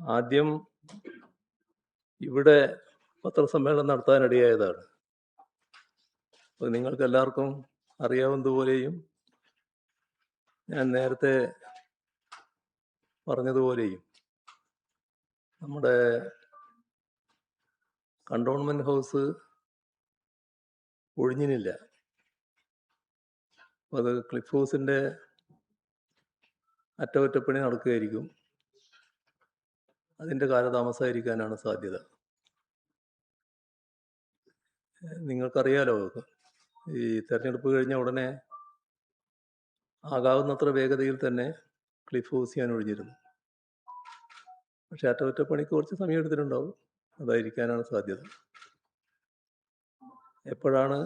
ആദ്യം ഇവിടെ പത്രസമ്മേളനം നടത്താനിടയായതാണ്. അപ്പോൾ നിങ്ങൾക്ക് എല്ലാവർക്കും അറിയാവുന്നതുപോലെയും ഞാൻ നേരത്തെ പറഞ്ഞതുപോലെയും നമ്മുടെ കണ്ടോൺമെന്റ് ഹൗസ് ഒഴിഞ്ഞിനില്ല. അപ്പോൾ അത് ക്ലിഫ് ഹൗസിൻ്റെ അറ്റകുറ്റപ്പണി നടക്കുകയായിരിക്കും. അതിൻ്റെ കാലതാമസമായിരിക്കാനാണ് സാധ്യത. നിങ്ങൾക്കറിയാലോ, ഈ തെരഞ്ഞെടുപ്പ് കഴിഞ്ഞ ഉടനെ ആകാവുന്നത്ര വേഗതയിൽ തന്നെ ക്ലിഫ് ഹൗസ് ചെയ്യാൻ ഒഴിഞ്ഞിരുന്നു. പക്ഷെ അറ്റകുറ്റപ്പണിക്ക് കുറച്ച് സമയം എടുത്തിട്ടുണ്ടാവും. അതായിരിക്കാനാണ് സാധ്യത. എപ്പോഴാണ്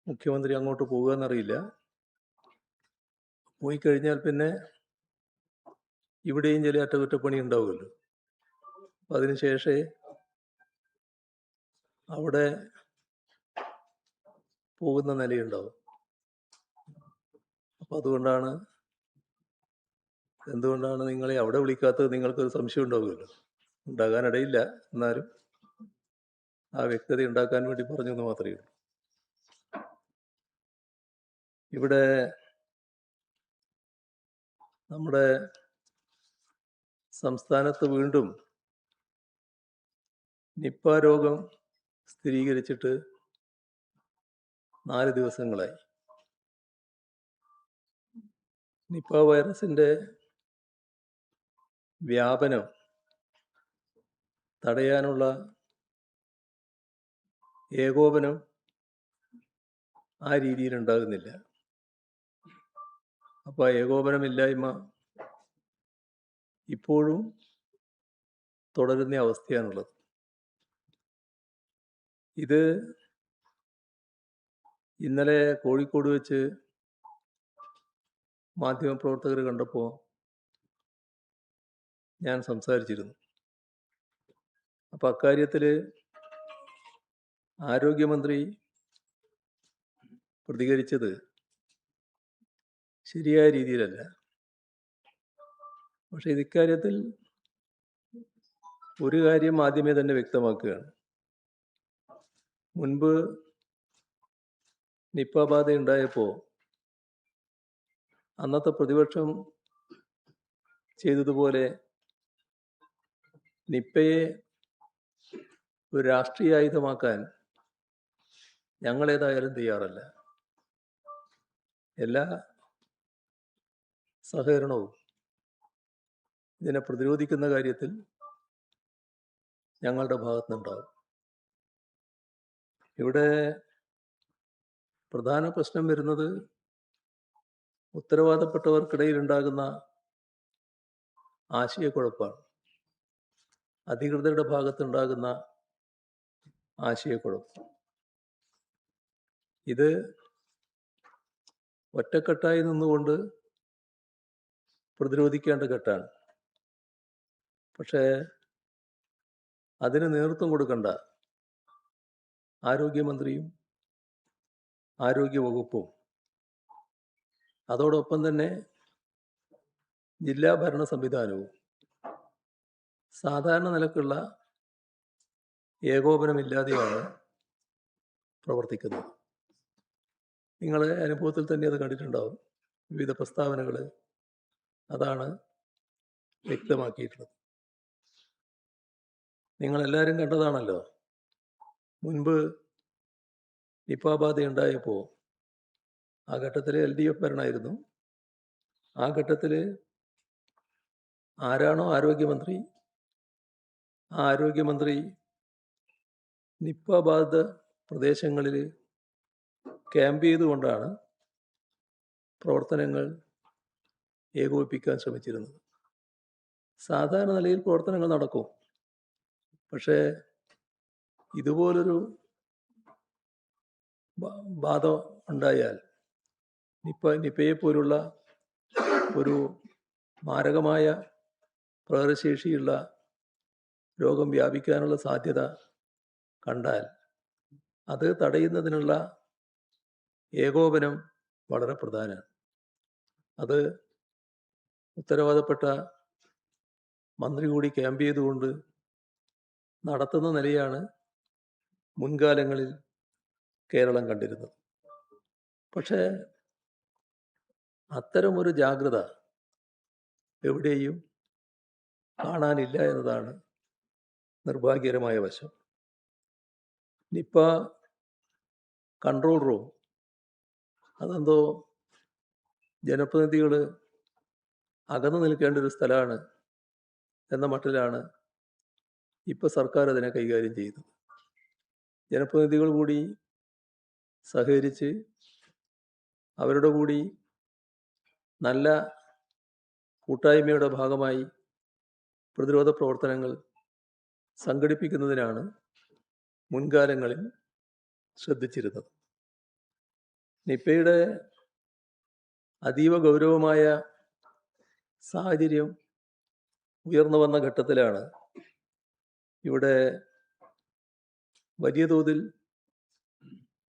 മുഖ്യമന്ത്രി അങ്ങോട്ട് പോകുക എന്നറിയില്ല. പോയി കഴിഞ്ഞാൽ പിന്നെ ഇവിടെയും ചില അറ്റകുറ്റപ്പണി ഉണ്ടാവുമല്ലോ. അപ്പം അതിനുശേഷമേ അവിടെ പോകുന്ന നിലയുണ്ടാവും. അപ്പം അതുകൊണ്ടാണ് എന്തുകൊണ്ടാണ് നിങ്ങളെ അവിടെ വിളിക്കാത്തത് നിങ്ങൾക്കൊരു സംശയം ഉണ്ടാവുമല്ലോ. ഉണ്ടാകാനിടയില്ല, എന്നാലും ആ വ്യക്തത ഉണ്ടാക്കാൻ വേണ്ടി പറഞ്ഞു എന്ന് മാത്രമേ ഉള്ളൂ. ഇവിടെ നമ്മുടെ സംസ്ഥാനത്ത് വീണ്ടും നിപ്പ രോഗം സ്ഥിരീകരിച്ചിട്ട് 4 ദിവസങ്ങളായി. നിപ്പ വൈറസിൻ്റെ വ്യാപനം തടയാനുള്ള ഏകോപനം ആ രീതിയിൽ ഉണ്ടാകുന്നില്ല. അപ്പോൾ ഏകോപനമില്ലായ്മ ഇപ്പോഴും തുടരുന്ന അവസ്ഥയാണുള്ളത്. ഇത് ഇന്നലെ കോഴിക്കോട് വെച്ച് മാധ്യമപ്രവർത്തകർ കണ്ടപ്പോൾ ഞാൻ സംസാരിച്ചിരുന്നു. അപ്പം അക്കാര്യത്തിൽ ആരോഗ്യമന്ത്രി പ്രതികരിച്ചത് ശരിയായ രീതിയിലല്ല. പക്ഷെ ഇക്കാര്യത്തിൽ ഒരു കാര്യം ആദ്യമേ തന്നെ വ്യക്തമാക്കുകയാണ്. മുൻപ് നിപ്പ ബാധ ഉണ്ടായപ്പോൾ അന്നത്തെ പ്രതിപക്ഷം ചെയ്തതുപോലെ നിപ്പയെ ഒരു രാഷ്ട്രീയ ആയുധമാക്കാൻ ഞങ്ങളേതായാലും തയ്യാറല്ല. എല്ലാ സഹകരണവും ഇതിനെ പ്രതിരോധിക്കുന്ന കാര്യത്തിൽ ഞങ്ങളുടെ ഭാഗത്തുനിന്നുണ്ടാകും. ഇവിടെ പ്രധാന പ്രശ്നം വരുന്നത് ഉത്തരവാദപ്പെട്ടവർക്കിടയിൽ ഉണ്ടാകുന്ന ആശയക്കുഴപ്പമാണ്. അധികൃതരുടെ ഭാഗത്തുണ്ടാകുന്ന ആശയക്കുഴപ്പം. ഇത് ഒറ്റക്കെട്ടായി നിന്നുകൊണ്ട് പ്രതിരോധിക്കേണ്ട ഘട്ടമാണ്. പക്ഷേ അതിന് നേതൃത്വം കൊടുക്കേണ്ട ആരോഗ്യമന്ത്രിയും ആരോഗ്യവകുപ്പും അതോടൊപ്പം തന്നെ ജില്ലാ ഭരണ സംവിധാനവും സാധാരണ നിലക്കുള്ള ഏകോപനമില്ലാതെയാണ് പ്രവർത്തിക്കുന്നത്. നിങ്ങളുടെ അനുഭവത്തിൽ തന്നെ അത് കണ്ടിട്ടുണ്ടാവും. വിവിധ പ്രസ്താവനകൾ അതാണ് വ്യക്തമാക്കിയിട്ടുള്ളത്. നിങ്ങളെല്ലാവരും കണ്ടതാണല്ലോ, മുൻപ് നിപ്പ ബാധ ഉണ്ടായപ്പോൾ ആ ഘട്ടത്തിൽ LDF ഭരണമായിരുന്നു. ആ ഘട്ടത്തിൽ ആരാണോ ആരോഗ്യമന്ത്രി, ആ ആരോഗ്യമന്ത്രി നിപ്പ ബാധിത പ്രദേശങ്ങളിൽ ക്യാമ്പ് ചെയ്തുകൊണ്ടാണ് പ്രവർത്തനങ്ങൾ ഏകോപിപ്പിക്കാൻ ശ്രമിച്ചിരുന്നത്. സാധാരണ നിലയിൽ പ്രവർത്തനങ്ങൾ നടക്കും. പക്ഷേ ഇതുപോലൊരു ബാധ ഉണ്ടായാൽ നിപ്പയെ പോലുള്ള ഒരു മാരകമായ പ്രകടശേഷിയുള്ള രോഗം വ്യാപിക്കാനുള്ള സാധ്യത കണ്ടാൽ അത് തടയുന്നതിനുള്ള ഏകോപനം വളരെ പ്രധാനമാണ്. അത് ഉത്തരവാദപ്പെട്ട മന്ത്രി കൂടി ക്യാമ്പ് ചെയ്തുകൊണ്ട് നടത്തുന്ന നിലയാണ് മുൻകാലങ്ങളിൽ കേരളം കണ്ടിരുന്നത്. പക്ഷേ അത്തരമൊരു ജാഗ്രത എവിടെയും കാണാനില്ല എന്നതാണ് നിർഭാഗ്യകരമായ വശം. നിപ്പ കൺട്രോൾ റൂം അതെന്തോ ജനപ്രതിനിധികൾ അകന്നു നിൽക്കേണ്ട ഒരു സ്ഥലമാണ് എന്ന മട്ടിലാണ് ഇപ്പോൾ സർക്കാർ അതിനെ കൈകാര്യം ചെയ്യുന്നത്. ജനപ്രതിനിധികൾ കൂടി സഹകരിച്ച് അവരുടെ കൂടി നല്ല കൂട്ടായ്മയുടെ ഭാഗമായി പ്രതിരോധ പ്രവർത്തനങ്ങൾ സംഘടിപ്പിക്കുന്നതിനാണ് മുൻകാലങ്ങളിൽ ശ്രദ്ധിച്ചിരുന്നത്. നിപ്പയുടെ അതീവ ഗൗരവമായ സാഹചര്യം ഉയർന്നു വന്ന ഘട്ടത്തിലാണ് ഇവിടെ വലിയ തോതിൽ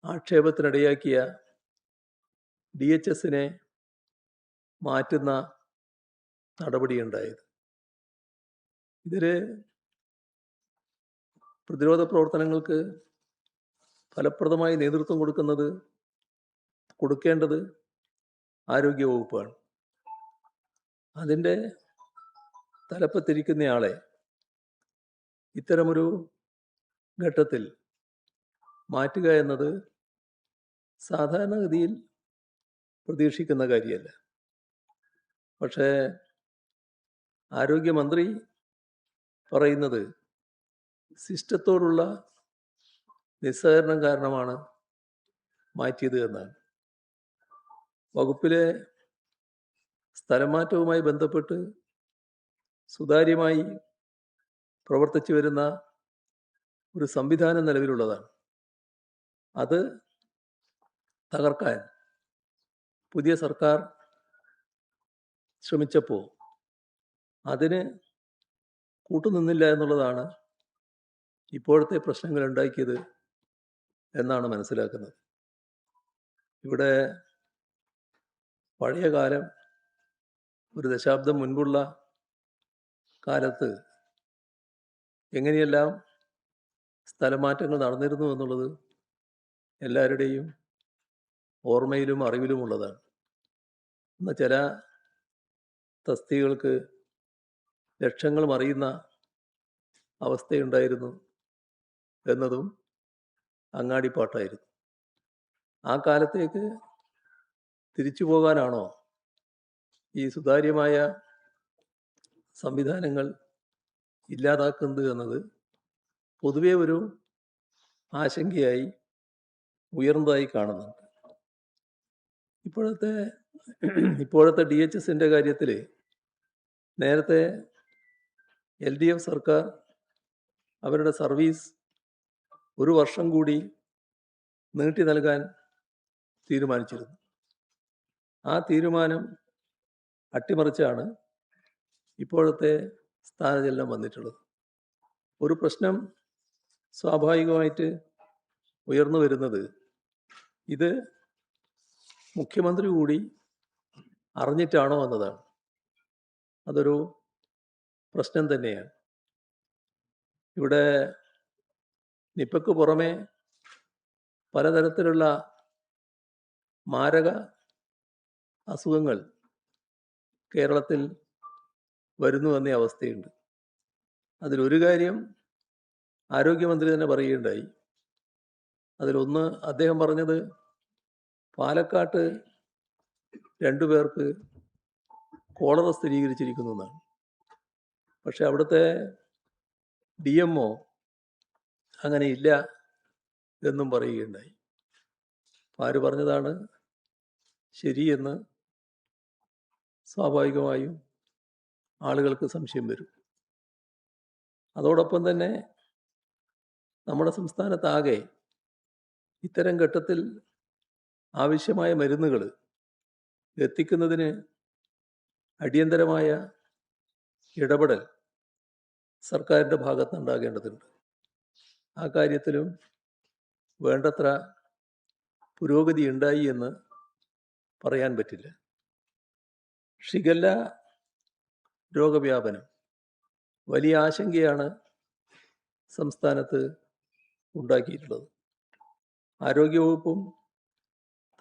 ആക്ഷേപത്തിനിടയാക്കിയ DHSനെ മാറ്റുന്ന നടപടിയുണ്ടായത്. ഇതിൽ പ്രതിരോധ പ്രവർത്തനങ്ങൾക്ക് ഫലപ്രദമായി നേതൃത്വം കൊടുക്കേണ്ടത് ആരോഗ്യവകുപ്പാണ്. അതിൻ്റെ തലപ്പത്തിരിക്കുന്നയാളെ ഇത്തരമൊരു ഘട്ടത്തിൽ മാറ്റുക എന്നത് സാധാരണഗതിയിൽ പ്രതീക്ഷിക്കുന്ന കാര്യമല്ല. പക്ഷേ ആരോഗ്യമന്ത്രി പറയുന്നത് സിസ്റ്റത്തോടുള്ള നിസ്സഹകരണം കാരണമാണ് മാറ്റിയത് എന്നാണ്. വകുപ്പിലെ സ്ഥലം മാറ്റവുമായി ബന്ധപ്പെട്ട് സുതാര്യമായി പ്രവർത്തിച്ചു വരുന്ന ഒരു സംവിധാനം നിലവിലുള്ളതാണ്. അത് തകർക്കാൻ പുതിയ സർക്കാർ ശ്രമിച്ചപ്പോൾ അതിന് കൂട്ടുനിന്നില്ല എന്നുള്ളതാണ് ഇപ്പോഴത്തെ പ്രശ്നങ്ങൾ ഉണ്ടാക്കിയത് എന്നാണ് മനസ്സിലാക്കുന്നത്. ഇവിടെ പഴയ കാലം, ഒരു ദശാബ്ദം മുൻപുള്ള കാലത്ത് എങ്ങനെയെല്ലാം സ്ഥലമാറ്റങ്ങൾ നടന്നിരുന്നു എന്നുള്ളത് എല്ലാവരുടെയും ഓർമ്മയിലും അറിവിലുമുള്ളതാണ്. എന്നാൽ ചില തസ്തികൾക്ക് ലക്ഷങ്ങൾ മറിയുന്ന അവസ്ഥയുണ്ടായിരുന്നു എന്നതും അങ്ങാടിപ്പാട്ടായിരുന്നു. ആ കാലത്തേക്ക് തിരിച്ചു പോകാനാണോ ഈ സുതാര്യമായ സംവിധാനങ്ങൾ ഇല്ലാതാക്കുന്നത് എന്നത് പൊതുവെ ഒരു ആശങ്കയായി ഉയർന്നതായി കാണുന്നുണ്ട്. ഇപ്പോഴത്തെ DHSൻ്റെ കാര്യത്തിൽ നേരത്തെ LDF സർക്കാർ അവരുടെ സർവീസ് 1 വർഷം കൂടി നീട്ടി നൽകാൻ തീരുമാനിച്ചിരുന്നു. ആ തീരുമാനം അട്ടിമറിച്ചാണ് ഇപ്പോഴത്തെ സ്ഥാനചലനം വന്നിട്ടുള്ളത്. ഒരു പ്രശ്നം സ്വാഭാവികമായിട്ട് ഉയർന്നു വരുന്നത് ഇത് മുഖ്യമന്ത്രി കൂടി അറിഞ്ഞിട്ടാണോ എന്നതാണ്. അതൊരു പ്രശ്നം തന്നെയാണ്. ഇവിടെ നിപ്പയ്ക്ക് പുറമെ പലതരത്തിലുള്ള മാരക അസുഖങ്ങൾ കേരളത്തിൽ വരുന്നു എന്ന അവസ്ഥയുണ്ട്. അതിലൊരു കാര്യം ആരോഗ്യമന്ത്രി തന്നെ പറയുകയുണ്ടായി. അതിലൊന്ന് അദ്ദേഹം പറഞ്ഞത് പാലക്കാട്ട് 2 പേർക്ക് കോളറ സ്ഥിരീകരിച്ചിരിക്കുന്നു എന്നാണ്. പക്ഷെ അവിടുത്തെ DMO അങ്ങനെ ഇല്ല എന്നും പറയുകയുണ്ടായി. ആര് പറഞ്ഞതാണ് ശരിയെന്ന് സ്വാഭാവികമായും ആളുകൾക്ക് സംശയം വരും. അതോടൊപ്പം തന്നെ നമ്മുടെ സംസ്ഥാനത്താകെ ഇത്തരം ഘട്ടത്തിൽ ആവശ്യമായ മരുന്നുകൾ എത്തിക്കുന്നതിന് അടിയന്തരമായ ഇടപെടൽ സർക്കാരിൻ്റെ ഭാഗത്തുനിന്നുണ്ടാകേണ്ടതുണ്ട്. ആ കാര്യത്തിലും വേണ്ടത്ര പുരോഗതി ഉണ്ടായി എന്ന് പറയാൻ പറ്റില്ല. ഷിഗല്ല രോഗവ്യാപനം വലിയ ആശങ്കയാണ് സംസ്ഥാനത്ത് ഉണ്ടാക്കിയിട്ടുള്ളത്. ആരോഗ്യവകുപ്പും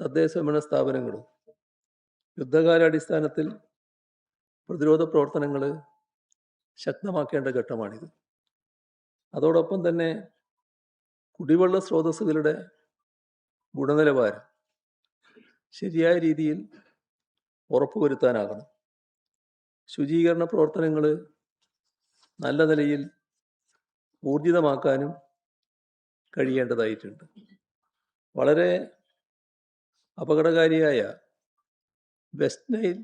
തദ്ദേശ ഭരണ സ്ഥാപനങ്ങളും യുദ്ധകാലാടിസ്ഥാനത്തിൽ പ്രതിരോധ പ്രവർത്തനങ്ങൾ ശക്തമാക്കേണ്ട ഘട്ടമാണിത്. അതോടൊപ്പം തന്നെ കുടിവെള്ള സ്രോതസ്സുകളുടെ ഗുണനിലവാരം ശരിയായ രീതിയിൽ ഉറപ്പുവരുത്താനാകണം. ശുചീകരണ പ്രവർത്തനങ്ങൾ നല്ല നിലയിൽ ഊർജിതമാക്കാനും കഴിയേണ്ടതായിട്ടുണ്ട്. വളരെ അപകടകാരിയായ വെസ്റ്റ് നൈൽ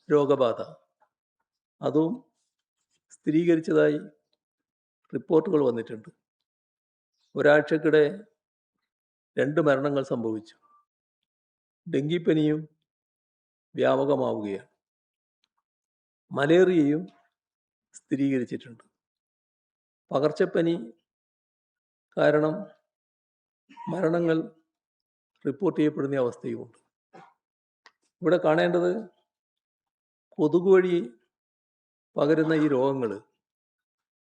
രോഗബാധ അതും സ്ഥിരീകരിച്ചതായി റിപ്പോർട്ടുകൾ വന്നിട്ടുണ്ട്. ഒരാഴ്ചക്കിടെ 2 മരണങ്ങൾ സംഭവിച്ചു. ഡെങ്കിപ്പനിയും വ്യാപകമാവുകയാണ്. മലേറിയയും സ്ഥിരീകരിച്ചിട്ടുണ്ട്. പകർച്ചപ്പനി കാരണം മരണങ്ങൾ റിപ്പോർട്ട് ചെയ്യപ്പെടുന്ന അവസ്ഥയുമുണ്ട്. ഇവിടെ കാണേണ്ടത് കൊതുക് വഴി പകരുന്ന ഈ രോഗങ്ങൾ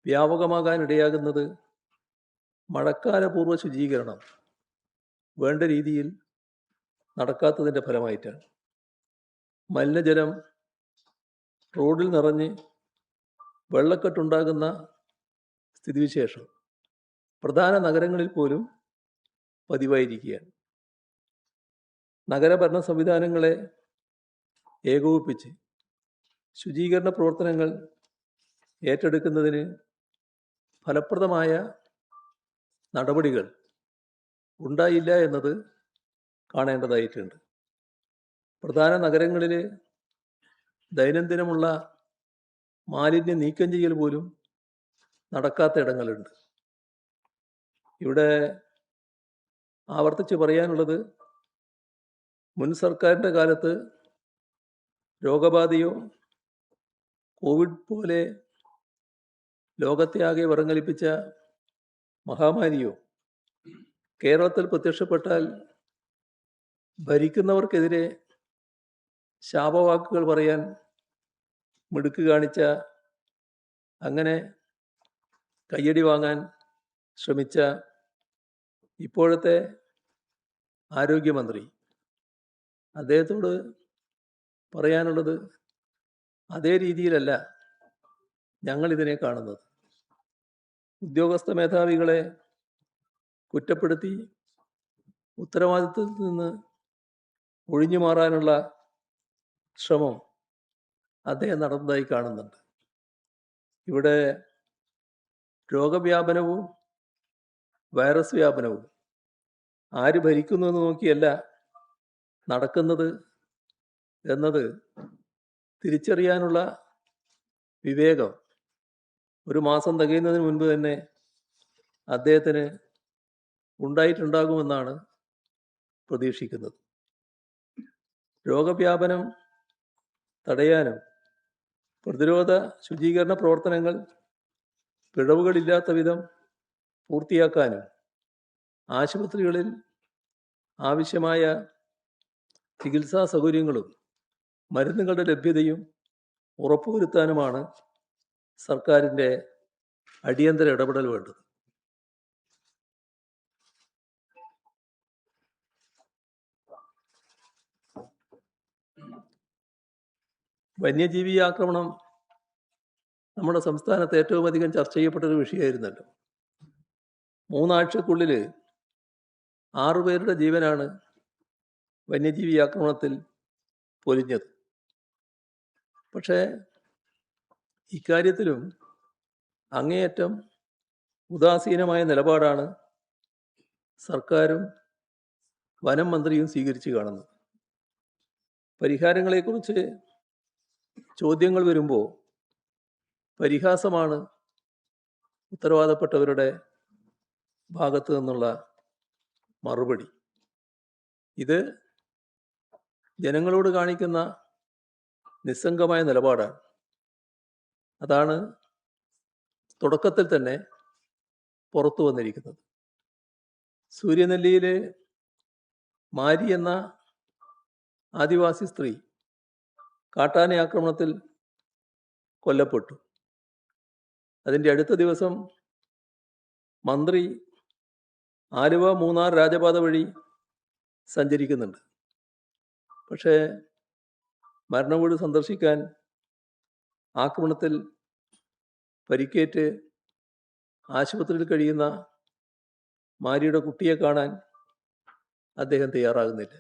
വ്യാപകമാകാൻ ഇടയാകുന്നത് മഴക്കാലപൂർവ്വ ശുചീകരണം വേണ്ട രീതിയിൽ നടക്കാത്തതിൻ്റെ ഫലമായിട്ടാണ്. മലിനജലം റോഡിൽ നിറഞ്ഞ് വെള്ളക്കെട്ടുണ്ടാകുന്ന സ്ഥിതിവിശേഷം പ്രധാന നഗരങ്ങളിൽ പോലും പതിവായിരിക്കുകയാണ്. നഗരഭരണ സംവിധാനങ്ങളെ ഏകോപിപ്പിച്ച് ശുചീകരണ പ്രവർത്തനങ്ങൾ ഏറ്റെടുക്കുന്നതിന് ഫലപ്രദമായ നടപടികൾ ഉണ്ടായില്ല എന്നത് കാണേണ്ടതായിട്ടുണ്ട്. പ്രധാന നഗരങ്ങളിൽ ദൈനംദിനമുള്ള മാലിന്യം നീക്കം ചെയ്യൽ പോലും നടക്കാത്ത ഇടങ്ങളുണ്ട്. ഇവിടെ ആവർത്തിച്ച് പറയാനുള്ളത്, മുൻ സർക്കാരിൻ്റെ കാലത്ത് രോഗബാധയോ കോവിഡ് പോലെ ലോകത്തെ ആകെ വിറങ്ങലിപ്പിച്ച മഹാമാരിയോ കേരളത്തിൽ പ്രത്യക്ഷപ്പെട്ടാൽ ഭരിക്കുന്നവർക്കെതിരെ ശാപവാക്കുകൾ പറയാൻ മിടുക്ക് കാണിച്ച, അങ്ങനെ കയ്യടി വാങ്ങാൻ ശ്രമിച്ച ഇപ്പോഴത്തെ ആരോഗ്യമന്ത്രി, അദ്ദേഹത്തോട് പറയാനുള്ളത്, അതേ രീതിയിലല്ല ഞങ്ങളിതിനെ കാണുന്നത്. ഉദ്യോഗസ്ഥ മേധാവികളെ കുറ്റപ്പെടുത്തി ഉത്തരവാദിത്വത്തിൽ നിന്ന് ഒഴിഞ്ഞു മാറാനുള്ള ശ്രമം അദ്ദേഹം നടന്നതായി കാണുന്നുണ്ട്. ഇവിടെ രോഗവ്യാപനവും വൈറസ് വ്യാപനവും ആര് ഭരിക്കുന്നു എന്ന് നോക്കിയല്ല നടക്കുന്നത് എന്നത് തിരിച്ചറിയാനുള്ള വിവേകം 1 മാസം തികയുന്നതിന് മുൻപ് തന്നെ അദ്ദേഹത്തിന് ഉണ്ടായിട്ടുണ്ടാകുമെന്നാണ് പ്രതീക്ഷിക്കുന്നത്. രോഗവ്യാപനം തടയാനും പ്രതിരോധ ശുചീകരണ പ്രവർത്തനങ്ങൾ പിഴവുകളില്ലാത്ത വിധം പൂർത്തിയാക്കാനും ആശുപത്രികളിൽ ആവശ്യമായ ചികിത്സാ സൗകര്യങ്ങളും മരുന്നുകളുടെ ലഭ്യതയും ഉറപ്പുവരുത്താനുമാണ് സർക്കാരിൻ്റെ അടിയന്തര ഇടപെടൽ വേണ്ടത്. വന്യജീവി ആക്രമണം നമ്മുടെ സംസ്ഥാനത്ത് ഏറ്റവും അധികം ചർച്ച ചെയ്യപ്പെട്ടൊരു വിഷയമായിരുന്നല്ലോ. 3 ആഴ്ചക്കുള്ളിൽ 6 പേരുടെ ജീവനാണ് വന്യജീവി ആക്രമണത്തിൽ പൊലിഞ്ഞത്. പക്ഷേ ഇക്കാര്യത്തിലും അങ്ങേയറ്റം ഉദാസീനമായ നിലപാടാണ് സർക്കാരും വനം മന്ത്രിയും സ്വീകരിച്ചു കാണുന്നത്. പരിഹാരങ്ങളെക്കുറിച്ച് ചോദ്യങ്ങൾ വരുമ്പോൾ പരിഹാസമാണ് ഉത്തരവാദപ്പെട്ടവരുടെ ഭാഗത്തു നിന്നുള്ള മറുപടി. ഇത് ജനങ്ങളോട് കാണിക്കുന്ന നിസ്സംഗമായ നിലപാടാണ്. അതാണ് തുടക്കത്തിൽ തന്നെ പുറത്തു വന്നിരിക്കുന്നത്. സൂര്യനെല്ലിയിലെ മാരി എന്ന ആദിവാസി സ്ത്രീ കാട്ടാന ആക്രമണത്തിൽ കൊല്ലപ്പെട്ടു. അതിൻ്റെ അടുത്ത ദിവസം മന്ത്രി ആലുവ മൂന്നാർ രാജപാത വഴി സഞ്ചരിക്കുന്നുണ്ട്. പക്ഷേ മരണവീട് സന്ദർശിക്കാൻ ആക്രമണത്തിൽ പരിക്കേറ്റ് ആശുപത്രിയിൽ കഴിയുന്ന മാരിയുടെ കുട്ടിയെ കാണാൻ അദ്ദേഹം തയ്യാറാകുന്നില്ല.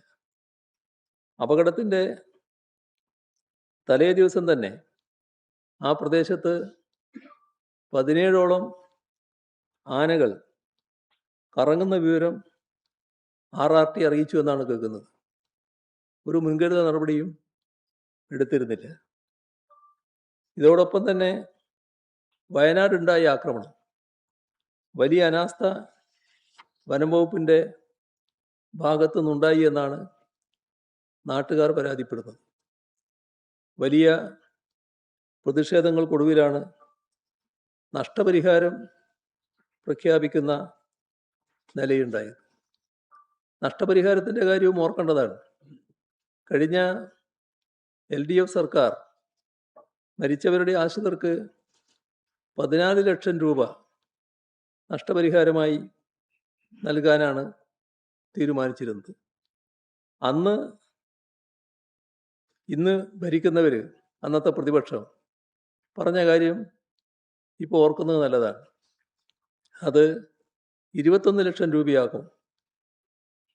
അപകടത്തിൻ്റെ തലേ ദിവസം തന്നെ ആ പ്രദേശത്ത് 17ഓളം ആനകൾ കറങ്ങുന്ന വിവരം RRT അറിയിച്ചു എന്നാണ് കേൾക്കുന്നത്. ഒരു മുൻകരുതൽ നടപടിയും എടുത്തിരുന്നില്ല. ഇതോടൊപ്പം തന്നെ വയനാടുണ്ടായ ആക്രമണം വലിയ അനാസ്ഥ വനം വകുപ്പിൻ്റെ ഭാഗത്തു നിന്നുണ്ടായി എന്നാണ് നാട്ടുകാർ പരാതിപ്പെടുന്നത്. വലിയ പ്രതിഷേധങ്ങൾക്കൊടുവിലാണ് നഷ്ടപരിഹാരം പ്രഖ്യാപിക്കുന്ന നിലയുണ്ടായത്. നഷ്ടപരിഹാരത്തിൻ്റെ കാര്യവും ഓർക്കേണ്ടതാണ്. കഴിഞ്ഞ LDF സർക്കാർ മരിച്ചവരുടെ ആശ്രിതർക്ക് 14 ലക്ഷം രൂപ നഷ്ടപരിഹാരമായി നൽകാനാണ് തീരുമാനിച്ചിരുന്നത്. ഇന്ന് ഭരിക്കുന്നവർ, അന്നത്തെ പ്രതിപക്ഷം പറഞ്ഞ കാര്യം ഇപ്പോൾ ഓർക്കുന്നത് നല്ലതാണ്. അത് 21 ലക്ഷം രൂപയാക്കും.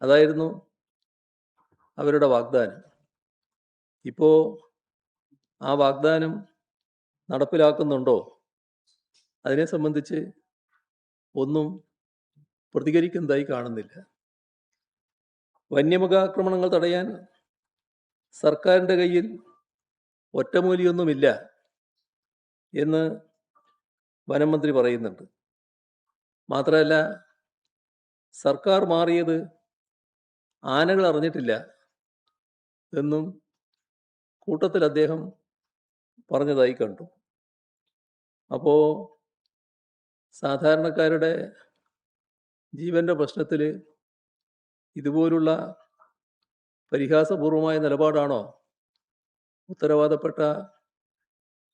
അതായിരുന്നു അവരുടെ വാഗ്ദാനം. ഇപ്പോൾ ആ വാഗ്ദാനം നടപ്പിലാക്കുന്നുണ്ടോ? അതിനെ സംബന്ധിച്ച് ഒന്നും പ്രതികരിക്കുന്നതായി കാണുന്നില്ല. വന്യമൃഗാക്രമണങ്ങൾ തടയാൻ സർക്കാരിൻ്റെ കയ്യിൽ ഒറ്റമൂലിയൊന്നുമില്ല എന്ന് വനം മന്ത്രി പറയുന്നുണ്ട്. മാത്രമല്ല, സർക്കാർ മാറിയത് ആനകൾ അറിഞ്ഞിട്ടില്ല എന്നും കൂട്ടത്തിൽ അദ്ദേഹം പറഞ്ഞതായി കണ്ടു. അപ്പോൾ സാധാരണക്കാരുടെ ജീവൻ്റെ പ്രശ്നത്തിൽ ഇതുപോലുള്ള പരിഹാസപൂർവമായ നിലപാടാണോ ഉത്തരവാദപ്പെട്ട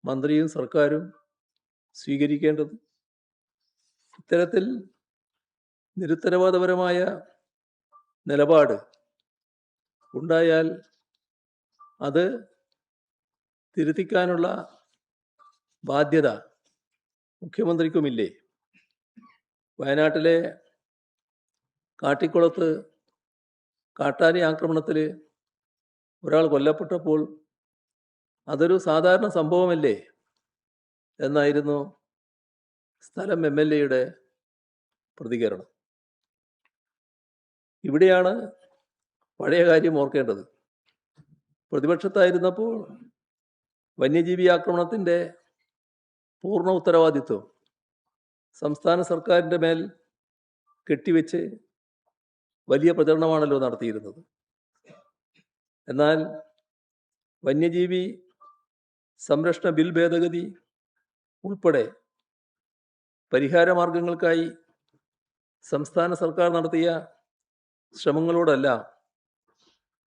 മന്ത്രിയും സർക്കാരും സ്വീകരിക്കേണ്ടത്? ഇത്തരത്തിൽ നിരുത്തരവാദപരമായ നിലപാട് ഉണ്ടായാൽ അത് തിരുത്തിക്കാനുള്ള ബാധ്യത മുഖ്യമന്ത്രിക്കുമില്ലേ? വയനാട്ടിലെ കാട്ടിക്കുളത്ത് കാട്ടാനി ആക്രമണത്തിൽ ഒരാൾ കൊല്ലപ്പെട്ടപ്പോൾ അതൊരു സാധാരണ സംഭവമല്ലേ എന്നായിരുന്നു സ്ഥലം MLAയുടെ പ്രതികരണം. ഇവിടെയാണ് പഴയ കാര്യം ഓർക്കേണ്ടത്. പ്രതിപക്ഷത്തായിരുന്നപ്പോൾ വന്യജീവി ആക്രമണത്തിൻ്റെ പൂർണ്ണ ഉത്തരവാദിത്വം സംസ്ഥാന സർക്കാരിൻ്റെ മേൽ കെട്ടിവെച്ച് വലിയ പ്രചരണമാണല്ലോ നടത്തിയിരുന്നത്. എന്നാൽ വന്യജീവി സംരക്ഷണ ബിൽ ഭേദഗതി ഉൾപ്പെടെ പരിഹാരമാർഗങ്ങൾക്കായി സംസ്ഥാന സർക്കാർ നടത്തിയ ശ്രമങ്ങളോടെല്ലാം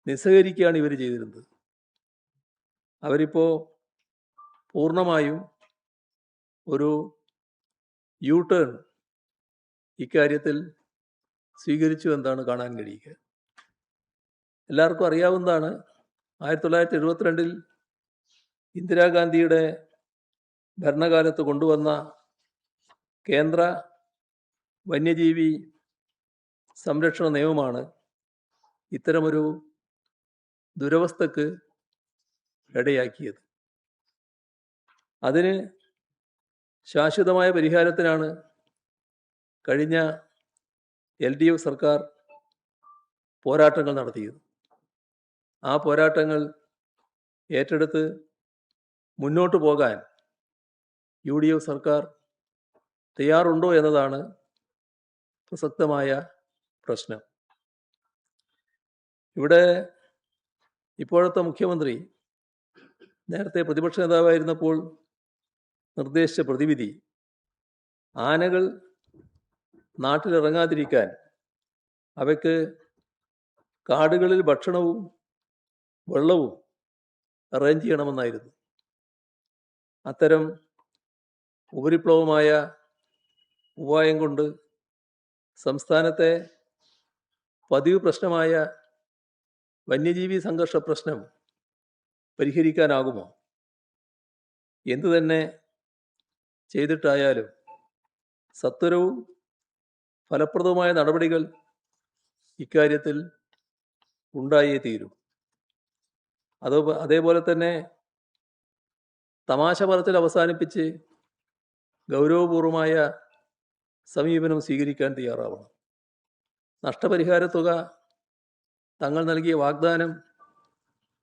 നിസ്സഹകരിക്കുകയാണ് ഇവർ ചെയ്തിരുന്നത്. അവരിപ്പോൾ പൂർണ്ണമായും ഒരു U-ടേൺ ഇക്കാര്യത്തിൽ സ്വീകരിച്ചു എന്നാണ് കാണാൻ കഴിയുക. എല്ലാവർക്കും അറിയാവുന്നതാണ്, 1972 ഇന്ദിരാഗാന്ധിയുടെ ഭരണകാലത്ത് കൊണ്ടുവന്ന കേന്ദ്ര വന്യജീവി സംരക്ഷണ നിയമമാണ് ഇത്തരമൊരു ദുരവസ്ഥക്ക് ഇടയാക്കിയത്. അതിന് ശാശ്വതമായ പരിഹാരത്തിനാണ് കഴിഞ്ഞ LDF സർക്കാർ പോരാട്ടങ്ങൾ നടത്തിയത്. ആ പോരാട്ടങ്ങൾ ഏറ്റെടുത്ത് മുന്നോട്ട് പോകാൻ UDF സർക്കാർ തയ്യാറുണ്ടോ എന്നതാണ് പ്രസക്തമായ പ്രശ്നം. ഇവിടെ ഇപ്പോഴത്തെ മുഖ്യമന്ത്രി നേരത്തെ പ്രതിപക്ഷ നേതാവായിരുന്നപ്പോൾ നിർദ്ദേശിച്ച പ്രതിവിധി ആനകൾ നാട്ടിലിറങ്ങാതിരിക്കാൻ അവയ്ക്ക് കാടുകളിൽ ഭക്ഷണവും വെള്ളവും അറേഞ്ച് ചെയ്യണമെന്നായിരുന്നു. അത്തരം ഉപരിപ്ലവമായ ഉപായം കൊണ്ട് സംസ്ഥാനത്തെ പതിവ് പ്രശ്നമായ വന്യജീവി സംഘർഷ പ്രശ്നം പരിഹരിക്കാനാകുമോ? എന്തു തന്നെ ചെയ്തിട്ടായാലും സത്വരവും ഫലപ്രദവുമായ നടപടികൾ ഇക്കാര്യത്തിൽ ഉണ്ടായേ തീരൂ. അതേപോലെ തന്നെ തമാശ പറച്ചിൽ അവസാനിപ്പിച്ച് ഗൗരവപൂർവമായ സമീപനം സ്വീകരിക്കാൻ തയ്യാറാവണം. നഷ്ടപരിഹാര തുക തങ്ങൾ നൽകിയ വാഗ്ദാനം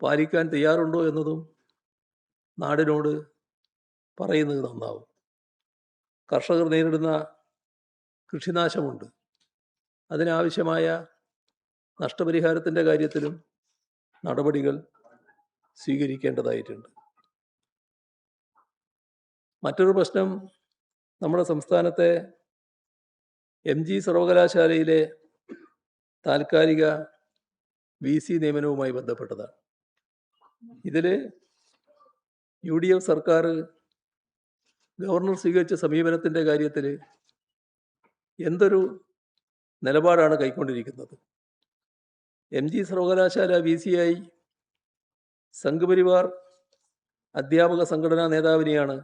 പാലിക്കാൻ തയ്യാറുണ്ടോ എന്നതും നാടിനോട് പറയുന്നത് നന്നാവും. കർഷകർ നേരിടുന്ന കൃഷിനാശമുണ്ട്. അതിനാവശ്യമായ നഷ്ടപരിഹാരത്തിൻ്റെ കാര്യത്തിലും നടപടികൾ സ്വീകരിക്കേണ്ടതായിട്ടുണ്ട്. മറ്റൊരു പ്രശ്നം നമ്മുടെ സംസ്ഥാനത്തെ MG സർവകലാശാലയിലെ താൽക്കാലിക VC നിയമനവുമായി ബന്ധപ്പെട്ടതാണ്. ഇതിൽ UDF സർക്കാർ ഗവർണർ സ്വീകരിച്ച സമീപനത്തിൻ്റെ കാര്യത്തിൽ എന്തൊരു നിലപാടാണ് കൈക്കൊണ്ടിരിക്കുന്നത്? MG സർവകലാശാല VC ആയി സംഘപരിവാർ അധ്യാപക സംഘടനാ നേതാവിനെയാണ്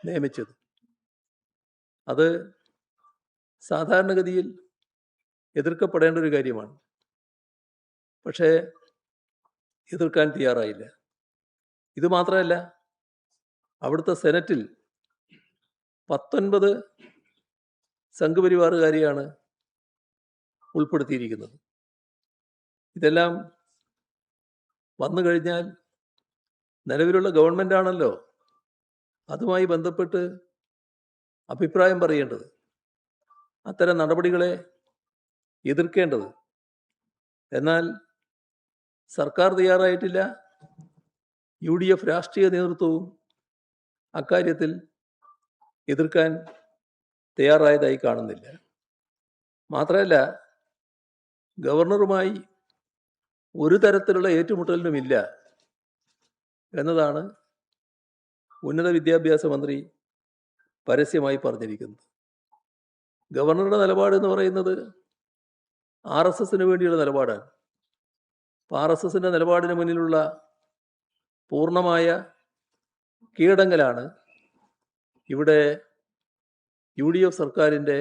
നിയമിച്ചത്. അത് സാധാരണഗതിയിൽ എതിർക്കപ്പെടേണ്ട ഒരു കാര്യമാണ്. പക്ഷേ എതിർക്കാൻ തയ്യാറായില്ല. ഇത് മാത്രമല്ല, അവിടുത്തെ സെനറ്റിൽ 19 സംഘപരിവാറുകാരെയാണ് ഉൾപ്പെടുത്തിയിരിക്കുന്നത്. ഇതെല്ലാം വന്നു കഴിഞ്ഞാൽ നിലവിലുള്ള ഗവൺമെൻറ്റാണല്ലോ അതുമായി ബന്ധപ്പെട്ട് അഭിപ്രായം പറയേണ്ടത്, അത്തരം നടപടികളെ എതിർക്കേണ്ടത്. എന്നാൽ സർക്കാർ തയ്യാറായിട്ടില്ല. UDF രാഷ്ട്രീയ നേതൃത്വവും അക്കാര്യത്തിൽ എതിർക്കാൻ തയ്യാറായതായി കാണുന്നില്ല. മാത്രമല്ല, ഗവർണറുമായി ഒരു തരത്തിലുള്ള ഏറ്റുമുട്ടലിനുമില്ല എന്നതാണ് ഉന്നത വിദ്യാഭ്യാസ മന്ത്രി പരസ്യമായി പറഞ്ഞിരിക്കുന്നത്. ഗവർണറുടെ നിലപാട് എന്ന് പറയുന്നത് RSSന് വേണ്ടിയുള്ള നിലപാടാണ്. RSSൻ്റെ നിലപാടിന് മുന്നിലുള്ള പൂർണ്ണമായ കീഴടങ്ങലാണ് ഇവിടെ UDF സർക്കാരിൻ്റെ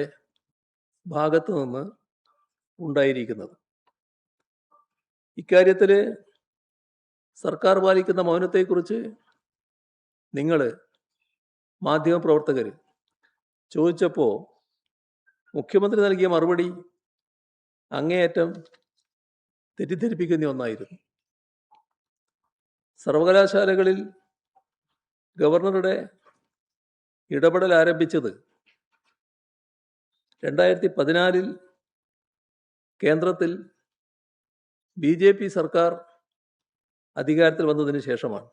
ഭാഗത്തു നിന്ന് ഉണ്ടായിരിക്കുന്നത്. ഇക്കാര്യത്തിൽ സർക്കാർ പാലിക്കുന്ന മൗനത്തെക്കുറിച്ച് നിങ്ങൾ മാധ്യമപ്രവർത്തകർ ചോദിച്ചപ്പോൾ മുഖ്യമന്ത്രി നൽകിയ മറുപടി അങ്ങേയറ്റം തെറ്റിദ്ധരിപ്പിക്കുന്ന ഒന്നായിരുന്നു. സർവകലാശാലകളിൽ ഗവർണറുടെ ഇടപെടൽ ആരംഭിച്ചത് 2014 കേന്ദ്രത്തിൽ BJP സർക്കാർ അധികാരത്തിൽ വന്നതിന് ശേഷമാണ്.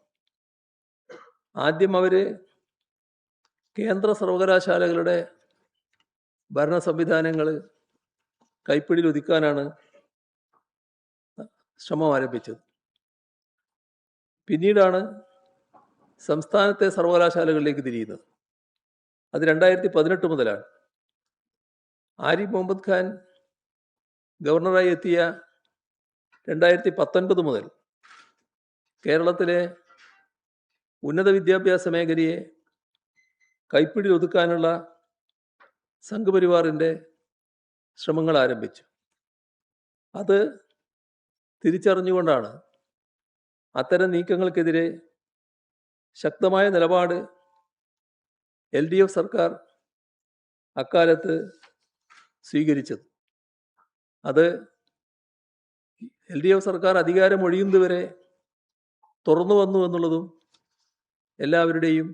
ആദ്യം അവർ കേന്ദ്ര സർവകലാശാലകളുടെ ഭരണ സംവിധാനങ്ങൾ കൈപ്പിടിയിൽ ഒതുക്കാനാണ് ശ്രമം ആരംഭിച്ചത്. പിന്നീടാണ് സംസ്ഥാനത്തെ സർവകലാശാലകളിലേക്ക് തിരിയുന്നത്. അത് 2018 മുതലാണ്. ആരിഫ് മുഹമ്മദ് ഖാൻ ഗവർണറായി എത്തിയ 2019 മുതൽ കേരളത്തിലെ ഉന്നത വിദ്യാഭ്യാസ മേഖലയെ കൈപ്പിടിയിൽ ഒതുക്കാനുള്ള സംഘപരിവാറിൻ്റെ ശ്രമങ്ങൾ ആരംഭിച്ചു. അത് തിരിച്ചറിഞ്ഞുകൊണ്ടാണ് അത്തരം നീക്കങ്ങൾക്കെതിരെ ശക്തമായ നിലപാട് LDF സർക്കാർ അക്കാലത്ത് സ്വീകരിച്ചത്. അത് LDF സർക്കാർ അധികാരം ഒഴിയുന്നതുവരെ തുറന്നു വന്നു എന്നുള്ളതും എല്ലാവരുടെയും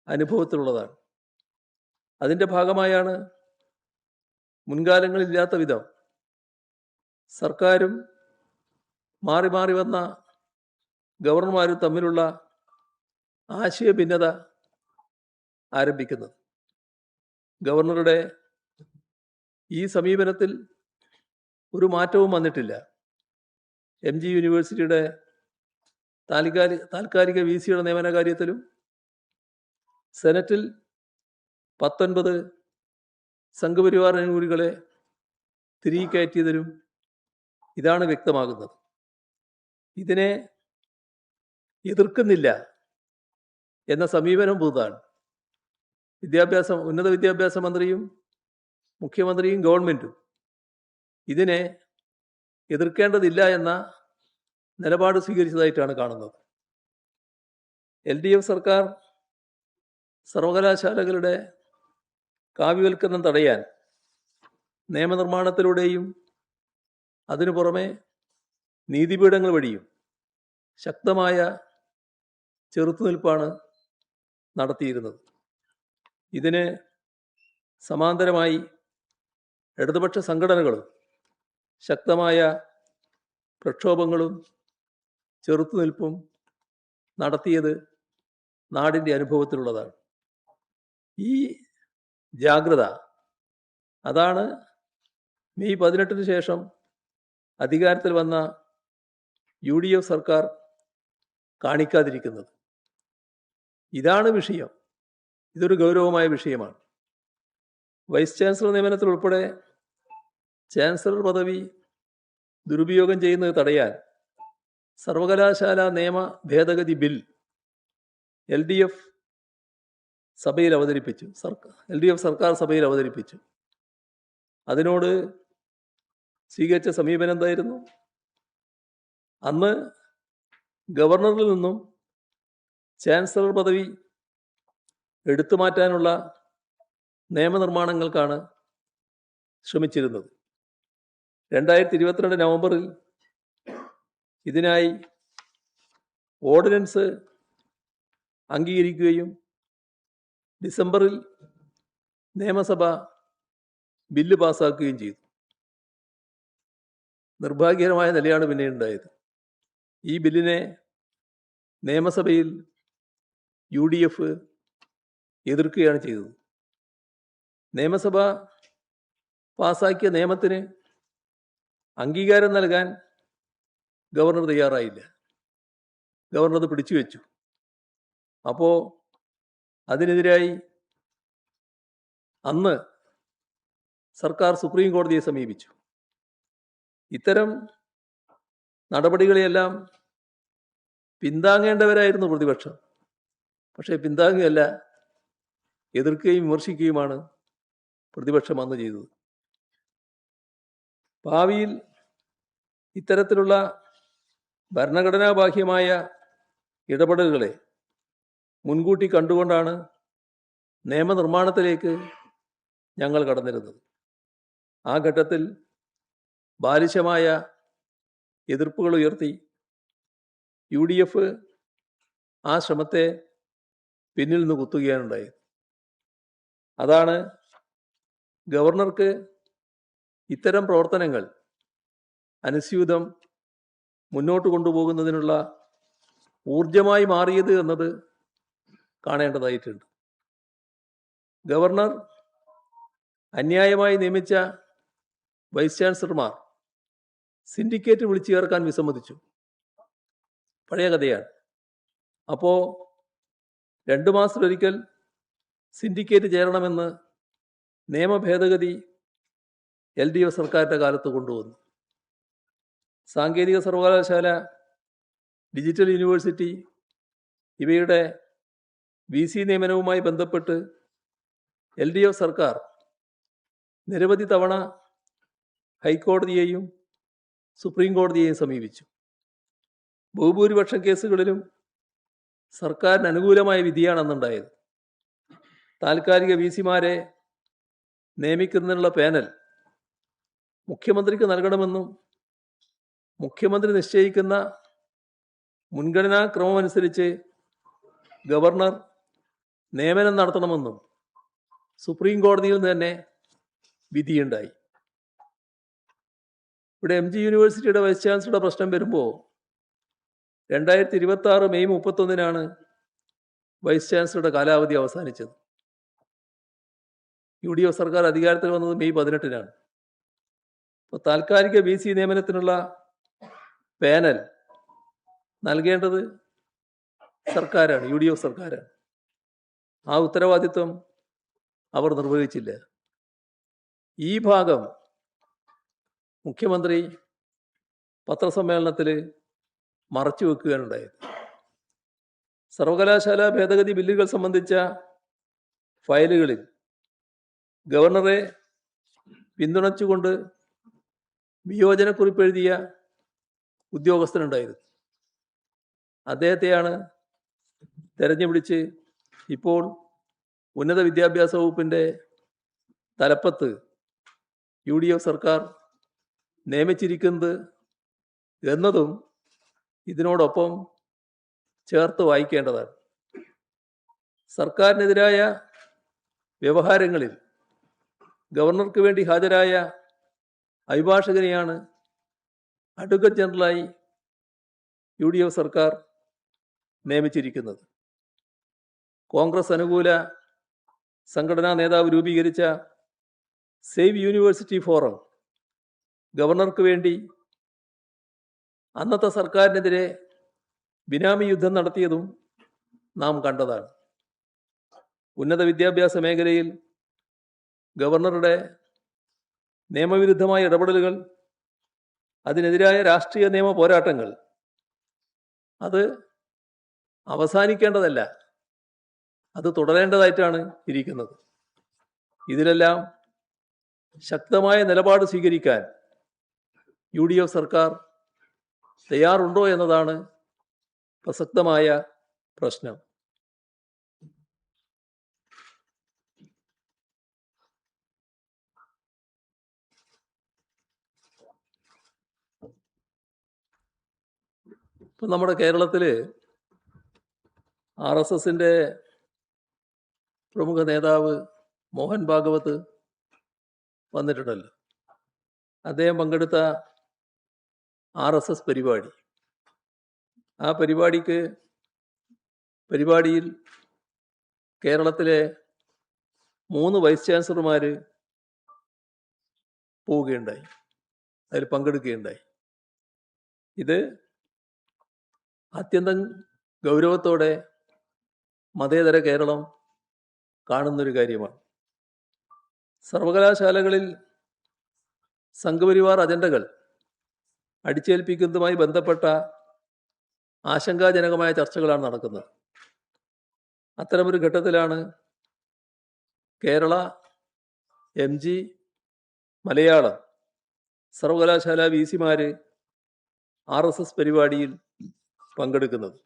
അനുഭവത്തിലുള്ളതാണ്. അതിൻ്റെ ഭാഗമായാണ് മുൻകാലങ്ങളില്ലാത്ത വിധം സർക്കാരും മാറി മാറി വന്ന ഗവർണർമാരും തമ്മിലുള്ള ആശയഭിന്നത ആരംഭിക്കുന്നത്. ഗവർണറുടെ ഈ സമീപനത്തിൽ ഒരു മാറ്റവും വന്നിട്ടില്ല. MG യൂണിവേഴ്സിറ്റിയുടെ താൽക്കാലിക VCയുടെ നിയമന കാര്യത്തിലും സെനറ്റിൽ 19 സംഘപരിവാർ അനുകൂലികളെ തിരികെ കയറ്റിയതിലും ഇതാണ് വ്യക്തമാകുന്നത്. ഇതിനെ എതിർക്കുന്നില്ല എന്ന സമീപനം പുതുതാണ്. ഉന്നത വിദ്യാഭ്യാസ മന്ത്രിയും മുഖ്യമന്ത്രിയും ഗവൺമെൻറ്റും ഇതിനെ എതിർക്കേണ്ടതില്ല എന്ന നിലപാട് സ്വീകരിച്ചതായിട്ടാണ് കാണുന്നത്. LDF സർക്കാർ സർവകലാശാലകളുടെ കാവ്യവൽക്കരണം തടയാൻ നിയമനിർമ്മാണത്തിലൂടെയും അതിനു പുറമെ നീതിപീഠങ്ങൾ വഴിയും ശക്തമായ ചെറുത്തുനിൽപ്പാണ് നടത്തിയിരുന്നത്. ഇതിന് സമാന്തരമായി ഇടതുപക്ഷ സംഘടനകളും ശക്തമായ പ്രക്ഷോഭങ്ങളും ചെറുത്തുനിൽപ്പും നടത്തിയത് നാടിൻ്റെ അനുഭവത്തിലുള്ളതാണ്. ഈ ജാഗ്രത അതാണ് മെയ് 18 ശേഷം അധികാരത്തിൽ വന്ന UDF സർക്കാർ കാണിക്കാതിരിക്കുന്നത്. ഇതാണ് വിഷയം. ഇതൊരു ഗൗരവമായ വിഷയമാണ്. വൈസ് ചാൻസലർ നിയമനത്തിൽ ഉൾപ്പെടെ ചാൻസലർ പദവി ദുരുപയോഗം ചെയ്യുന്നത് തടയാൻ സർവകലാശാല നിയമ ഭേദഗതി ബിൽ LDF സർക്കാർ സഭയിൽ അവതരിപ്പിച്ചു. അതിനോട് സ്വീകരിച്ച സമീപനം എന്തായിരുന്നു? അന്ന് ഗവർണറിൽ നിന്നും ചാൻസലർ പദവി എടുത്തു മാറ്റാനുള്ള നിയമനിർമ്മാണങ്ങൾക്കാണ് ശ്രമിച്ചിരുന്നത്. 2022 നവംബറിൽ ഇതിനായി ഓർഡിനൻസ് അംഗീകരിക്കുകയും ഡിസംബറിൽ നിയമസഭ ബില്ല് പാസ്സാക്കുകയും ചെയ്തു. നിർഭാഗ്യകരമായ നിലയാണ് പിന്നെ ഉണ്ടായത്. ഈ ബില്ലിനെ നിയമസഭയിൽ UDF എതിർക്കുകയാണ് ചെയ്തത്. നിയമസഭ പാസാക്കിയ നിയമത്തിന് അംഗീകാരം നൽകാൻ ഗവർണർ തയ്യാറായില്ല. ഗവർണർ അത് പിടിച്ചു വെച്ചു. അപ്പോൾ അതിനെതിരായി അന്ന് സർക്കാർ സുപ്രീം കോടതിയെ സമീപിച്ചു. ഇത്തരം നടപടികളെയെല്ലാം പിന്താങ്ങേണ്ടവരായിരുന്നു പ്രതിപക്ഷം. പക്ഷേ പിന്താങ്ങുകയല്ല, എതിർക്കുകയും വിമർശിക്കുകയുമാണ് പ്രതിപക്ഷം അന്ന് ചെയ്തത്. ഭാവിയിൽ ഇത്തരത്തിലുള്ള ഭരണഘടനാബാഹ്യമായ ഇടപെടലുകളെ മുൻകൂട്ടി കണ്ടുകൊണ്ടാണ് നിയമനിർമ്മാണത്തിലേക്ക് ഞങ്ങൾ കടന്നിരുന്നത്. ആ ഘട്ടത്തിൽ ബാലിശമായ എതിർപ്പുകൾ ഉയർത്തി UDF ആ ശ്രമത്തെ പിന്നിൽ നിന്ന് കുത്തുകയാണുണ്ടായത്. അതാണ് ഗവർണർക്ക് ഇത്തരം പ്രവർത്തനങ്ങൾ അനുസ്യൂതം മുന്നോട്ട് കൊണ്ടുപോകുന്നതിനുള്ള ഊർജമായി മാറിയത് എന്നത് കാണേണ്ടതായിട്ടുണ്ട്. ഗവർണർ അന്യായമായി നിയമിച്ച വൈസ് ചാൻസലർമാർ സിൻഡിക്കേറ്റ് വിളിച്ചു ചേർക്കാൻ വിസമ്മതിച്ചു. പഴയ കഥയാണ്. അപ്പോൾ 2 മാസത്തിലൊരിക്കൽ സിൻഡിക്കേറ്റ് ചേരണമെന്ന് നിയമ ഭേദഗതി LDF സർക്കാരിൻ്റെ കാലത്ത് കൊണ്ടുവന്നു. സാങ്കേതിക സർവകലാശാല, ഡിജിറ്റൽ യൂണിവേഴ്സിറ്റി ഇവയുടെ VC നിയമനവുമായി ബന്ധപ്പെട്ട് LDF സർക്കാർ നിരവധി തവണ ഹൈക്കോടതിയെയും സുപ്രീം കോടതിയെയും സമീപിച്ചു. ബഹുഭൂരിപക്ഷം കേസുകളിലും സർക്കാരിന് അനുകൂലമായ വിധിയാണ് അന്നുണ്ടായത്. താൽക്കാലിക VCമാരെ നിയമിക്കുന്നതിനുള്ള പാനൽ മുഖ്യമന്ത്രിക്ക് നൽകണമെന്നും മുഖ്യമന്ത്രി നിശ്ചയിക്കുന്ന മുൻഗണനാ ക്രമമനുസരിച്ച് ഗവർണർ നിയമനം നടത്തണമെന്നും സുപ്രീം കോടതിയിൽ നിന്ന് തന്നെ വിധിയുണ്ടായി. ഇവിടെ MG യൂണിവേഴ്സിറ്റിയുടെ വൈസ് ചാൻസലറുടെ പ്രശ്നം വരുമ്പോൾ 2026 മെയ് 31 വൈസ് ചാൻസലറുടെ കാലാവധി അവസാനിച്ചത്. UDF സർക്കാർ അധികാരത്തിൽ വന്നത് മെയ് 18. അപ്പോൾ താൽക്കാലിക VC നിയമനത്തിനുള്ള പാനൽ നൽകേണ്ടത് സർക്കാരാണ്, UDF സർക്കാരാണ്. ആ ഉത്തരവാദിത്വം അവർ നിർവഹിച്ചില്ല. ഈ ഭാഗം മുഖ്യമന്ത്രി പത്രസമ്മേളനത്തിൽ മറച്ചു വെക്കുകയാണുണ്ടായത്. സർവകലാശാല ഭേദഗതി ബില്ലുകൾ സംബന്ധിച്ച ഫയലുകളിൽ ഗവർണറെ പിന്തുണച്ചുകൊണ്ട് വിയോജനക്കുറിപ്പ് എഴുതിയ ഉദ്യോഗസ്ഥനുണ്ടായിരുന്നു. അദ്ദേഹത്തെയാണ് തെരഞ്ഞുപിടിച്ച് ഇപ്പോൾ ഉന്നത വിദ്യാഭ്യാസ വകുപ്പിൻ്റെ തലപ്പത്ത് UDF സർക്കാർ നിയമിച്ചിരിക്കുന്നത് എന്നതും ഇതിനോടൊപ്പം ചേർത്ത് വായിക്കേണ്ടതാണ്. സർക്കാരിനെതിരായ വ്യവഹാരങ്ങളിൽ ഗവർണർക്ക് വേണ്ടി ഹാജരായ അഭിഭാഷകനെയാണ് അഡ്വക്കേറ്റ് ജനറലായി UDF സർക്കാർ നിയമിച്ചിരിക്കുന്നത്. കോൺഗ്രസ് അനുകൂല സംഘടനാ നേതാവ് രൂപീകരിച്ച സേവ് യൂണിവേഴ്സിറ്റി ഫോറം ഗവർണർക്ക് വേണ്ടി അന്നത്തെ സർക്കാരിനെതിരെ ബിനാമി യുദ്ധം നടത്തിയതും നാം കണ്ടതാണ്. ഉന്നത വിദ്യാഭ്യാസ മേഖലയിൽ ഗവർണറുടെ നിയമവിരുദ്ധമായ ഇടപെടലുകൾ, അതിനെതിരായ രാഷ്ട്രീയ നിയമ പോരാട്ടങ്ങൾ അത് അവസാനിക്കേണ്ടതല്ല, അത് തുടരേണ്ടതായിട്ടാണ് ഇരിക്കുന്നത്. ഇതിലെല്ലാം ശക്തമായ നിലപാട് സ്വീകരിക്കാൻ UDF സർക്കാർ തയ്യാറുണ്ടോ എന്നതാണ് പ്രസക്തമായ പ്രശ്നം. ഇപ്പം നമ്മുടെ കേരളത്തിൽ RSSൻ്റെ പ്രമുഖ നേതാവ് മോഹൻ ഭാഗവത് വന്നിട്ടുണ്ടല്ലോ. അദ്ദേഹം പങ്കെടുത്ത RSS പരിപാടി, ആ പരിപാടിയിൽ കേരളത്തിലെ 3 വൈസ് ചാൻസലർമാർ പോവുകയുണ്ടായി, അതിൽ പങ്കെടുക്കുകയുണ്ടായി. ഇത് അത്യന്തം ഗൗരവത്തോടെ മതേതര കേരളം കാണുന്നൊരു കാര്യമാണ്. സർവകലാശാലകളിൽ സംഘപരിവാർ അജണ്ടകൾ അടിച്ചേൽപ്പിക്കുന്നതുമായി ബന്ധപ്പെട്ട ആശങ്കാജനകമായ ചർച്ചകളാണ് നടക്കുന്നത്. അത്തരമൊരു ഘട്ടത്തിലാണ് കേരള, MG, മലയാളം സർവകലാശാല VC-മാർ RSS പരിപാടിയിൽ പങ്കെടുക്കുന്നത്.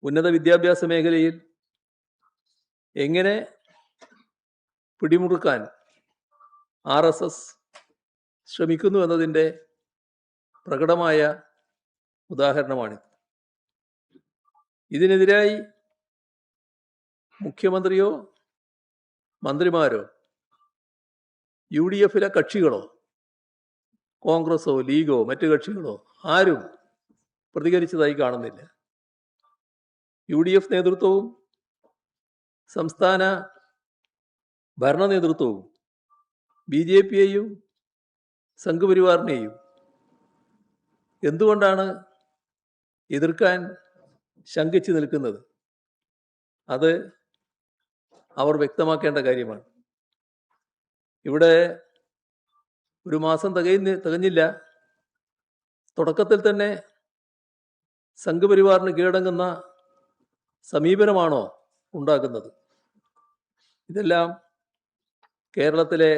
ഉന്നത വിദ്യാഭ്യാസ മേഖലയിൽ എങ്ങനെ പിടിമുറുക്കാൻ RSS ശ്രമിക്കുന്നു എന്നതിൻ്റെ പ്രകടമായ ഉദാഹരണമാണിത്. ഇതിനെതിരായി മുഖ്യമന്ത്രിയോ മന്ത്രിമാരോ UDF-ലെ കക്ഷികളോ കോൺഗ്രസോ ലീഗോ മറ്റു കക്ഷികളോ ആരും പ്രതികരിച്ചതായി കാണുന്നില്ല. UDF നേതൃത്വവും സംസ്ഥാന ഭരണ നേതൃത്വവും BJP-യെയും സംഘപരിവാറിനെയും എന്തുകൊണ്ടാണ് എതിർക്കാൻ ശങ്കിച്ചു നിൽക്കുന്നത്? അത് അവർ വ്യക്തമാക്കേണ്ട കാര്യമാണ്. ഇവിടെ ഒരു മാസം തികഞ്ഞില്ല, തുടക്കത്തിൽ തന്നെ സംഘപരിവാറിന് കീഴടങ്ങുന്ന സമീപനമാണോ ഉണ്ടാക്കുന്നത്? ഇതെല്ലാം കേരളത്തിലെ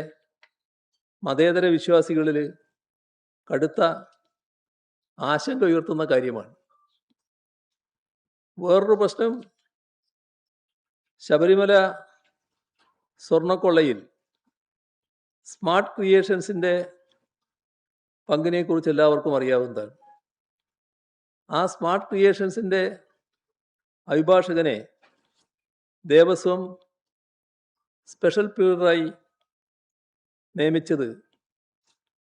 മതേതര വിശ്വാസികളിൽ കടുത്ത ആശങ്ക ഉയർത്തുന്ന കാര്യമാണ്. വേറൊരു പ്രശ്നം, ശബരിമല സ്വർണ്ണക്കൊള്ളയിൽ സ്മാർട്ട് ക്രിയേഷൻസിൻ്റെ പങ്കിനെക്കുറിച്ച് എല്ലാവർക്കും അറിയാവുന്നതാണ്. ആ സ്മാർട്ട് ക്രിയേഷൻസിൻ്റെ അഭിഭാഷകനെ ദേവസ്വം സ്പെഷ്യൽ പ്യൂറായി നിയമിച്ചത്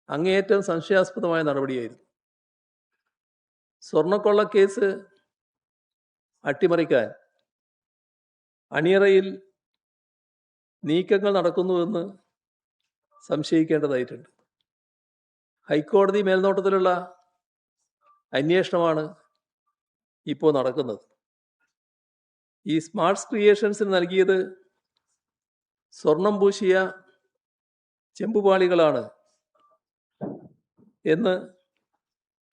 അങ്ങേയറ്റം സംശയാസ്പദമായ നടപടിയായിരുന്നു. സ്വർണ്ണക്കൊള്ള കേസ് അട്ടിമറിക്കാൻ അണിയറയിൽ നീക്കങ്ങൾ നടക്കുന്നുവെന്ന് സംശയിക്കേണ്ടതായിട്ടുണ്ട്. ഹൈക്കോടതി മേൽനോട്ടത്തിലുള്ള അന്വേഷണമാണ് ഇപ്പോൾ നടക്കുന്നത്. ഈ സ്മാർട്ട് ക്രിയേഷൻസിന് നൽകിയത് സ്വർണം പൂശിയ ചെമ്പുപാളികളാണ് എന്ന്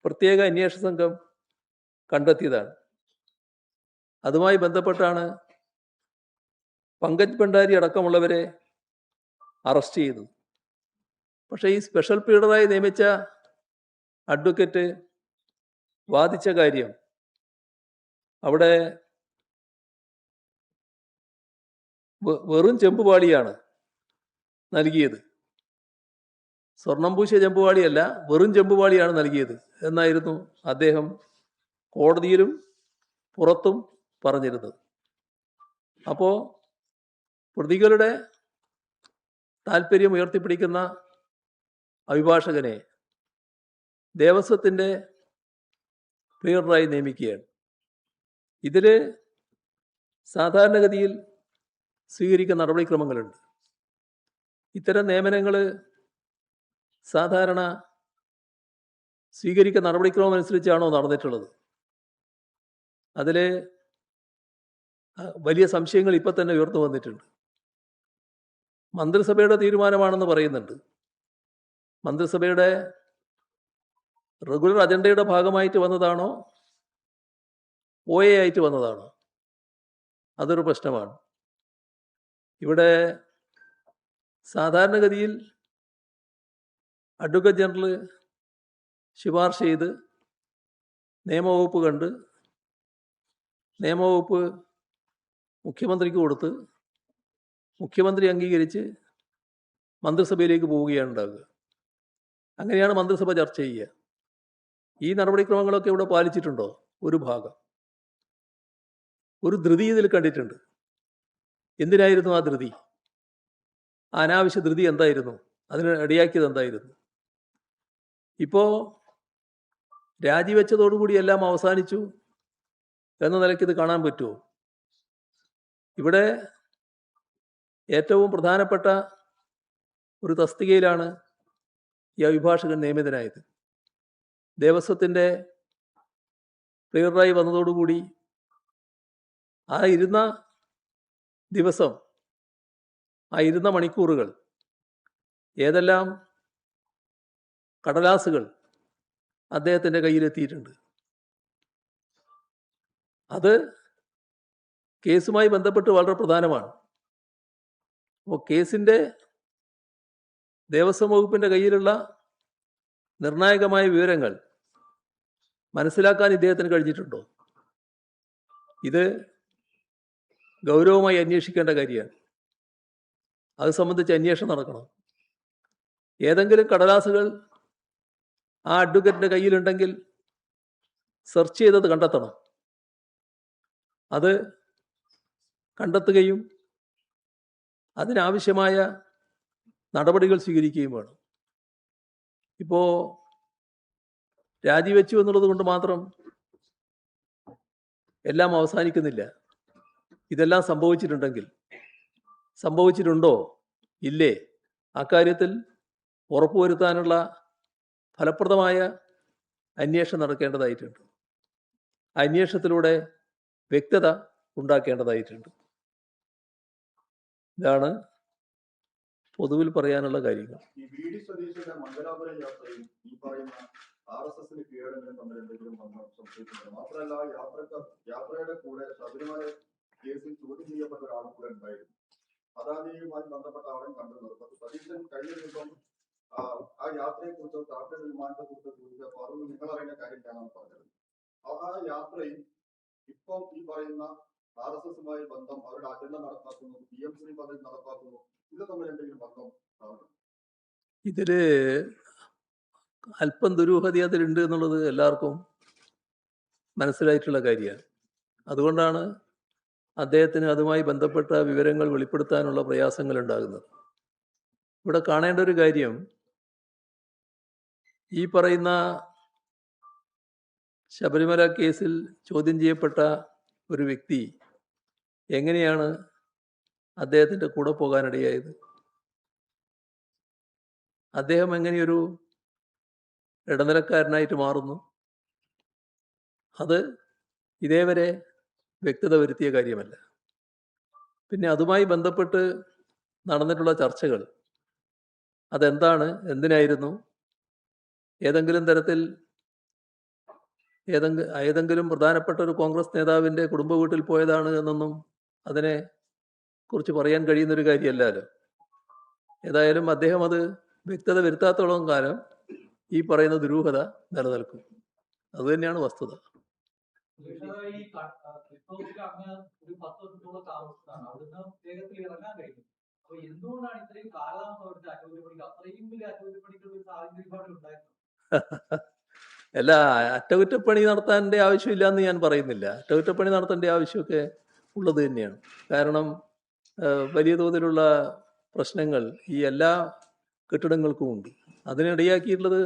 പ്രത്യേക അന്വേഷണ സംഘം കണ്ടെത്തിയതാണ്. അതുമായി ബന്ധപ്പെട്ടാണ് പങ്കജ് ഭണ്ഡാരി അടക്കമുള്ളവരെ അറസ്റ്റ് ചെയ്തത്. പക്ഷേ ഈ സ്പെഷ്യൽ പ്ലീഡറായി നിയമിച്ച അഡ്വക്കേറ്റ് വാദിച്ച കാര്യം അവിടെ വെറും ചെമ്പുപാളിയാണ് നൽകിയത്, സ്വർണം പൂശിയ ചെമ്പുപാളിയല്ല, വെറും ചെമ്പുപാളിയാണ് നൽകിയത് എന്നായിരുന്നു അദ്ദേഹം കോടതിയിലും പുറത്തും പറഞ്ഞിരുന്നത്. അപ്പോൾ പ്രതികളുടെ താല്പര്യം ഉയർത്തിപ്പിടിക്കുന്ന അഭിഭാഷകനെ ദേവസ്വത്തിൻ്റെ പ്ലീഡറായി നിയമിക്കുകയാണ്. ഇതിൽ സാധാരണഗതിയിൽ സ്വീകരിക്കുന്ന നടപടിക്രമങ്ങളുണ്ട്. ഇത്തരം നിയമനങ്ങൾ സാധാരണ സ്വീകരിക്കുന്ന നടപടിക്രമം അനുസരിച്ചാണോ നടന്നിട്ടുള്ളത്? അതിൽ വലിയ സംശയങ്ങൾ ഇപ്പം തന്നെ ഉയർന്നു വന്നിട്ടുണ്ട്. മന്ത്രിസഭയുടെ തീരുമാനമാണെന്ന് പറയുന്നുണ്ട്. മന്ത്രിസഭയുടെ റെഗുലർ അജണ്ടയുടെ ഭാഗമായിട്ട് വന്നതാണോ OA ആയിട്ട് വന്നതാണോ? അതൊരു പ്രശ്നമാണ്. ഇവിടെ സാധാരണഗതിയിൽ അഡ്വക്കേറ്റ് ജനറൽ ശുപാർശ ചെയ്ത് നിയമവകുപ്പ് കണ്ട് നിയമവകുപ്പ് മുഖ്യമന്ത്രിക്ക് കൊടുത്ത് മുഖ്യമന്ത്രി അംഗീകരിച്ച് മന്ത്രിസഭയിലേക്ക് പോവുകയാണ് ഉണ്ടാവുക. അങ്ങനെയാണ് മന്ത്രിസഭ ചർച്ച ചെയ്യുക. ഈ നടപടിക്രമങ്ങളൊക്കെ ഇവിടെ പാലിച്ചിട്ടുണ്ടോ? ഒരു ഭാഗം, ഒരു ധൃതി ഇതിൽ കണ്ടിട്ടുണ്ട്. എന്തിനായിരുന്നു ആ ധൃതി? ആ അനാവശ്യ ധൃതി എന്തായിരുന്നു? അതിന് ഇടയാക്കിയത് എന്തായിരുന്നു? ഇപ്പോൾ രാജിവെച്ചതോടുകൂടി എല്ലാം അവസാനിച്ചു എന്ന നിലയ്ക്ക് ഇത് കാണാൻ പറ്റുമോ? ഇവിടെ ഏറ്റവും പ്രധാനപ്പെട്ട ഒരു തസ്തികയിലാണ് ഈ അഭിഭാഷകൻ നിയമിതനായത്. ദേവസ്വത്തിൻ്റെ പ്ലീഡറായി വന്നതോടുകൂടി ആ ഇരുന്ന ദിവസം, ആ ഇരുന്ന മണിക്കൂറുകൾ ഏതെല്ലാം കടലാസുകൾ അദ്ദേഹത്തിൻ്റെ കയ്യിലെത്തിയിട്ടുണ്ട്. അത് കേസുമായി ബന്ധപ്പെട്ട് വളരെ പ്രധാനമാണ്. അപ്പോൾ കേസിൻ്റെ ദേവസ്വം വകുപ്പിൻ്റെ കയ്യിലുള്ള നിർണായകമായ വിവരങ്ങൾ മനസ്സിലാക്കാൻ ഇദ്ദേഹത്തിന് കഴിഞ്ഞിട്ടുണ്ടോ? ഇത് ഗൗരവമായി അന്വേഷിക്കേണ്ട കാര്യമാണ്. അത് സംബന്ധിച്ച് അന്വേഷണം നടക്കണം. ഏതെങ്കിലും കടലാസുകൾ ആ അഡ്വക്കേറ്റിൻ്റെ കയ്യിലുണ്ടെങ്കിൽ സെർച്ച് ചെയ്തത് കണ്ടെത്തണം. അത് കണ്ടെത്തുകയും അതിനാവശ്യമായ നടപടികൾ സ്വീകരിക്കുകയും വേണം. ഇപ്പോൾ രാജിവെച്ചു എന്നുള്ളത് കൊണ്ട് മാത്രം എല്ലാം അവസാനിക്കുന്നില്ല. ഇതെല്ലാം സംഭവിച്ചിട്ടുണ്ടോ ഇല്ലേ, അക്കാര്യത്തിൽ ഉറപ്പുവരുത്താനുള്ള ഫലപ്രദമായ അന്വേഷണം നടക്കേണ്ടതായിട്ടുണ്ട്. അന്വേഷണത്തിലൂടെ വ്യക്തത ഉണ്ടാക്കേണ്ടതായിട്ടുണ്ട്. ഇതാണ് പൊതുവിൽ പറയാനുള്ള കാര്യങ്ങൾ. ഈ VD സതീശന്റെ മംഗലാപുരം യാത്രയും ഈ പറയുന്ന RSSന് കീഴടങ്ങലും തമ്മിൽ എന്തെങ്കിലും സംശയിക്കുന്നുണ്ട്? മാത്രമല്ല, യാത്രയുടെ കൂടെ ശബരിമല കേസിൽ ചോദ്യം ചെയ്യപ്പെട്ട ഒരാളും കൂടെ ഉണ്ടായിരുന്നു. അദാനിയുമായി ബന്ധപ്പെട്ട ആളും കണ്ടിരുന്നത്. പക്ഷെ സതീശൻ കഴിഞ്ഞ ദിവസം ആ യാത്രയെക്കുറിച്ച് താഴ്ത്ത വിമാനത്തെക്കുറിച്ച് ചോദിച്ചപ്പോൾ അതൊന്നും നിങ്ങൾ അറിയുന്ന കാര്യത്തിലാണ് പറഞ്ഞത്. ആ യാത്രയിൽ ഇപ്പം ഈ പറയുന്ന RSSുമായി ബന്ധം, അവരുടെ അജണ്ട നടപ്പാക്കുന്നു, PMC പദ്ധതി നടപ്പാക്കുന്നു, ഇത് തമ്മിൽ എന്തെങ്കിലും ബന്ധം കാണുന്നു? ഇതില് അല്പം ദുരൂഹത അതിലുണ്ട് എന്നുള്ളത് എല്ലാവർക്കും മനസ്സിലായിട്ടുള്ള കാര്യമാണ്. അതുകൊണ്ടാണ് അദ്ദേഹത്തിന് അതുമായി ബന്ധപ്പെട്ട വിവരങ്ങൾ വെളിപ്പെടുത്താനുള്ള പ്രയാസങ്ങൾ ഉണ്ടാകുന്നത്. ഇവിടെ കാണേണ്ട ഒരു കാര്യം, ഈ പറയുന്ന ശബരിമല കേസിൽ ചോദ്യം ചെയ്യപ്പെട്ട ഒരു വ്യക്തി എങ്ങനെയാണ് അദ്ദേഹത്തിൻ്റെ കൂടെ പോകാനിടയായത്? അദ്ദേഹം എങ്ങനെയൊരു ഇടനിലക്കാരനായിട്ട് മാറുന്നു? അത് ഇതേവരെ വ്യക്തത വരുത്തിയ കാര്യമല്ല. പിന്നെ അതുമായി ബന്ധപ്പെട്ട് നടന്നിട്ടുള്ള ചർച്ചകൾ അതെന്താണ്, എന്തിനായിരുന്നു, ഏതെങ്കിലും തരത്തിൽ ഏതെങ്കിലും പ്രധാനപ്പെട്ട ഒരു കോൺഗ്രസ് നേതാവിൻ്റെ കുടുംബ വീട്ടിൽ പോയതാണ് എന്നൊന്നും അതിനെ കുറിച്ച് പറയാൻ കഴിയുന്നൊരു കാര്യമല്ലല്ലോ. ഏതായാലും അദ്ദേഹം അത് വ്യക്തത വരുത്താത്തോളം കാലം ഈ പറയുന്ന ദുരൂഹത നിലനിൽക്കും. അതുതന്നെയാണ് വസ്തുത. ഈ ക്ലിഫ് അങ്ങ് ഒരു 10 വർഷത്തോളം താമസിച്ചതാണ്. അവിടുന്ന് വേഗത്തിൽ ഇറങ്ങാൻ കഴിഞ്ഞു. അപ്പൊ എന്തുകൊണ്ടാണ് ഇത്രയും കാലതാമസം അവിടുത്തെ അറ്റകുറ്റപ്പണിക്ക്? അത്രയും വലിയ അറ്റകുറ്റപ്പണിക്കുള്ള ഒരു സാഹചര്യം ഉണ്ടായിരുന്നു. അല്ല, അറ്റകുറ്റപ്പണി നടത്താൻ്റെ ആവശ്യമില്ല എന്ന് ഞാൻ പറയുന്നില്ല. അറ്റകുറ്റപ്പണി നടത്തേണ്ട ആവശ്യമൊക്കെ ഉള്ളത് തന്നെയാണ്. കാരണം വലിയ തോതിലുള്ള പ്രശ്നങ്ങൾ ഈ എല്ലാ കെട്ടിടങ്ങൾക്കും ഉണ്ട്. അതിനിടയാക്കിയിട്ടുള്ളത്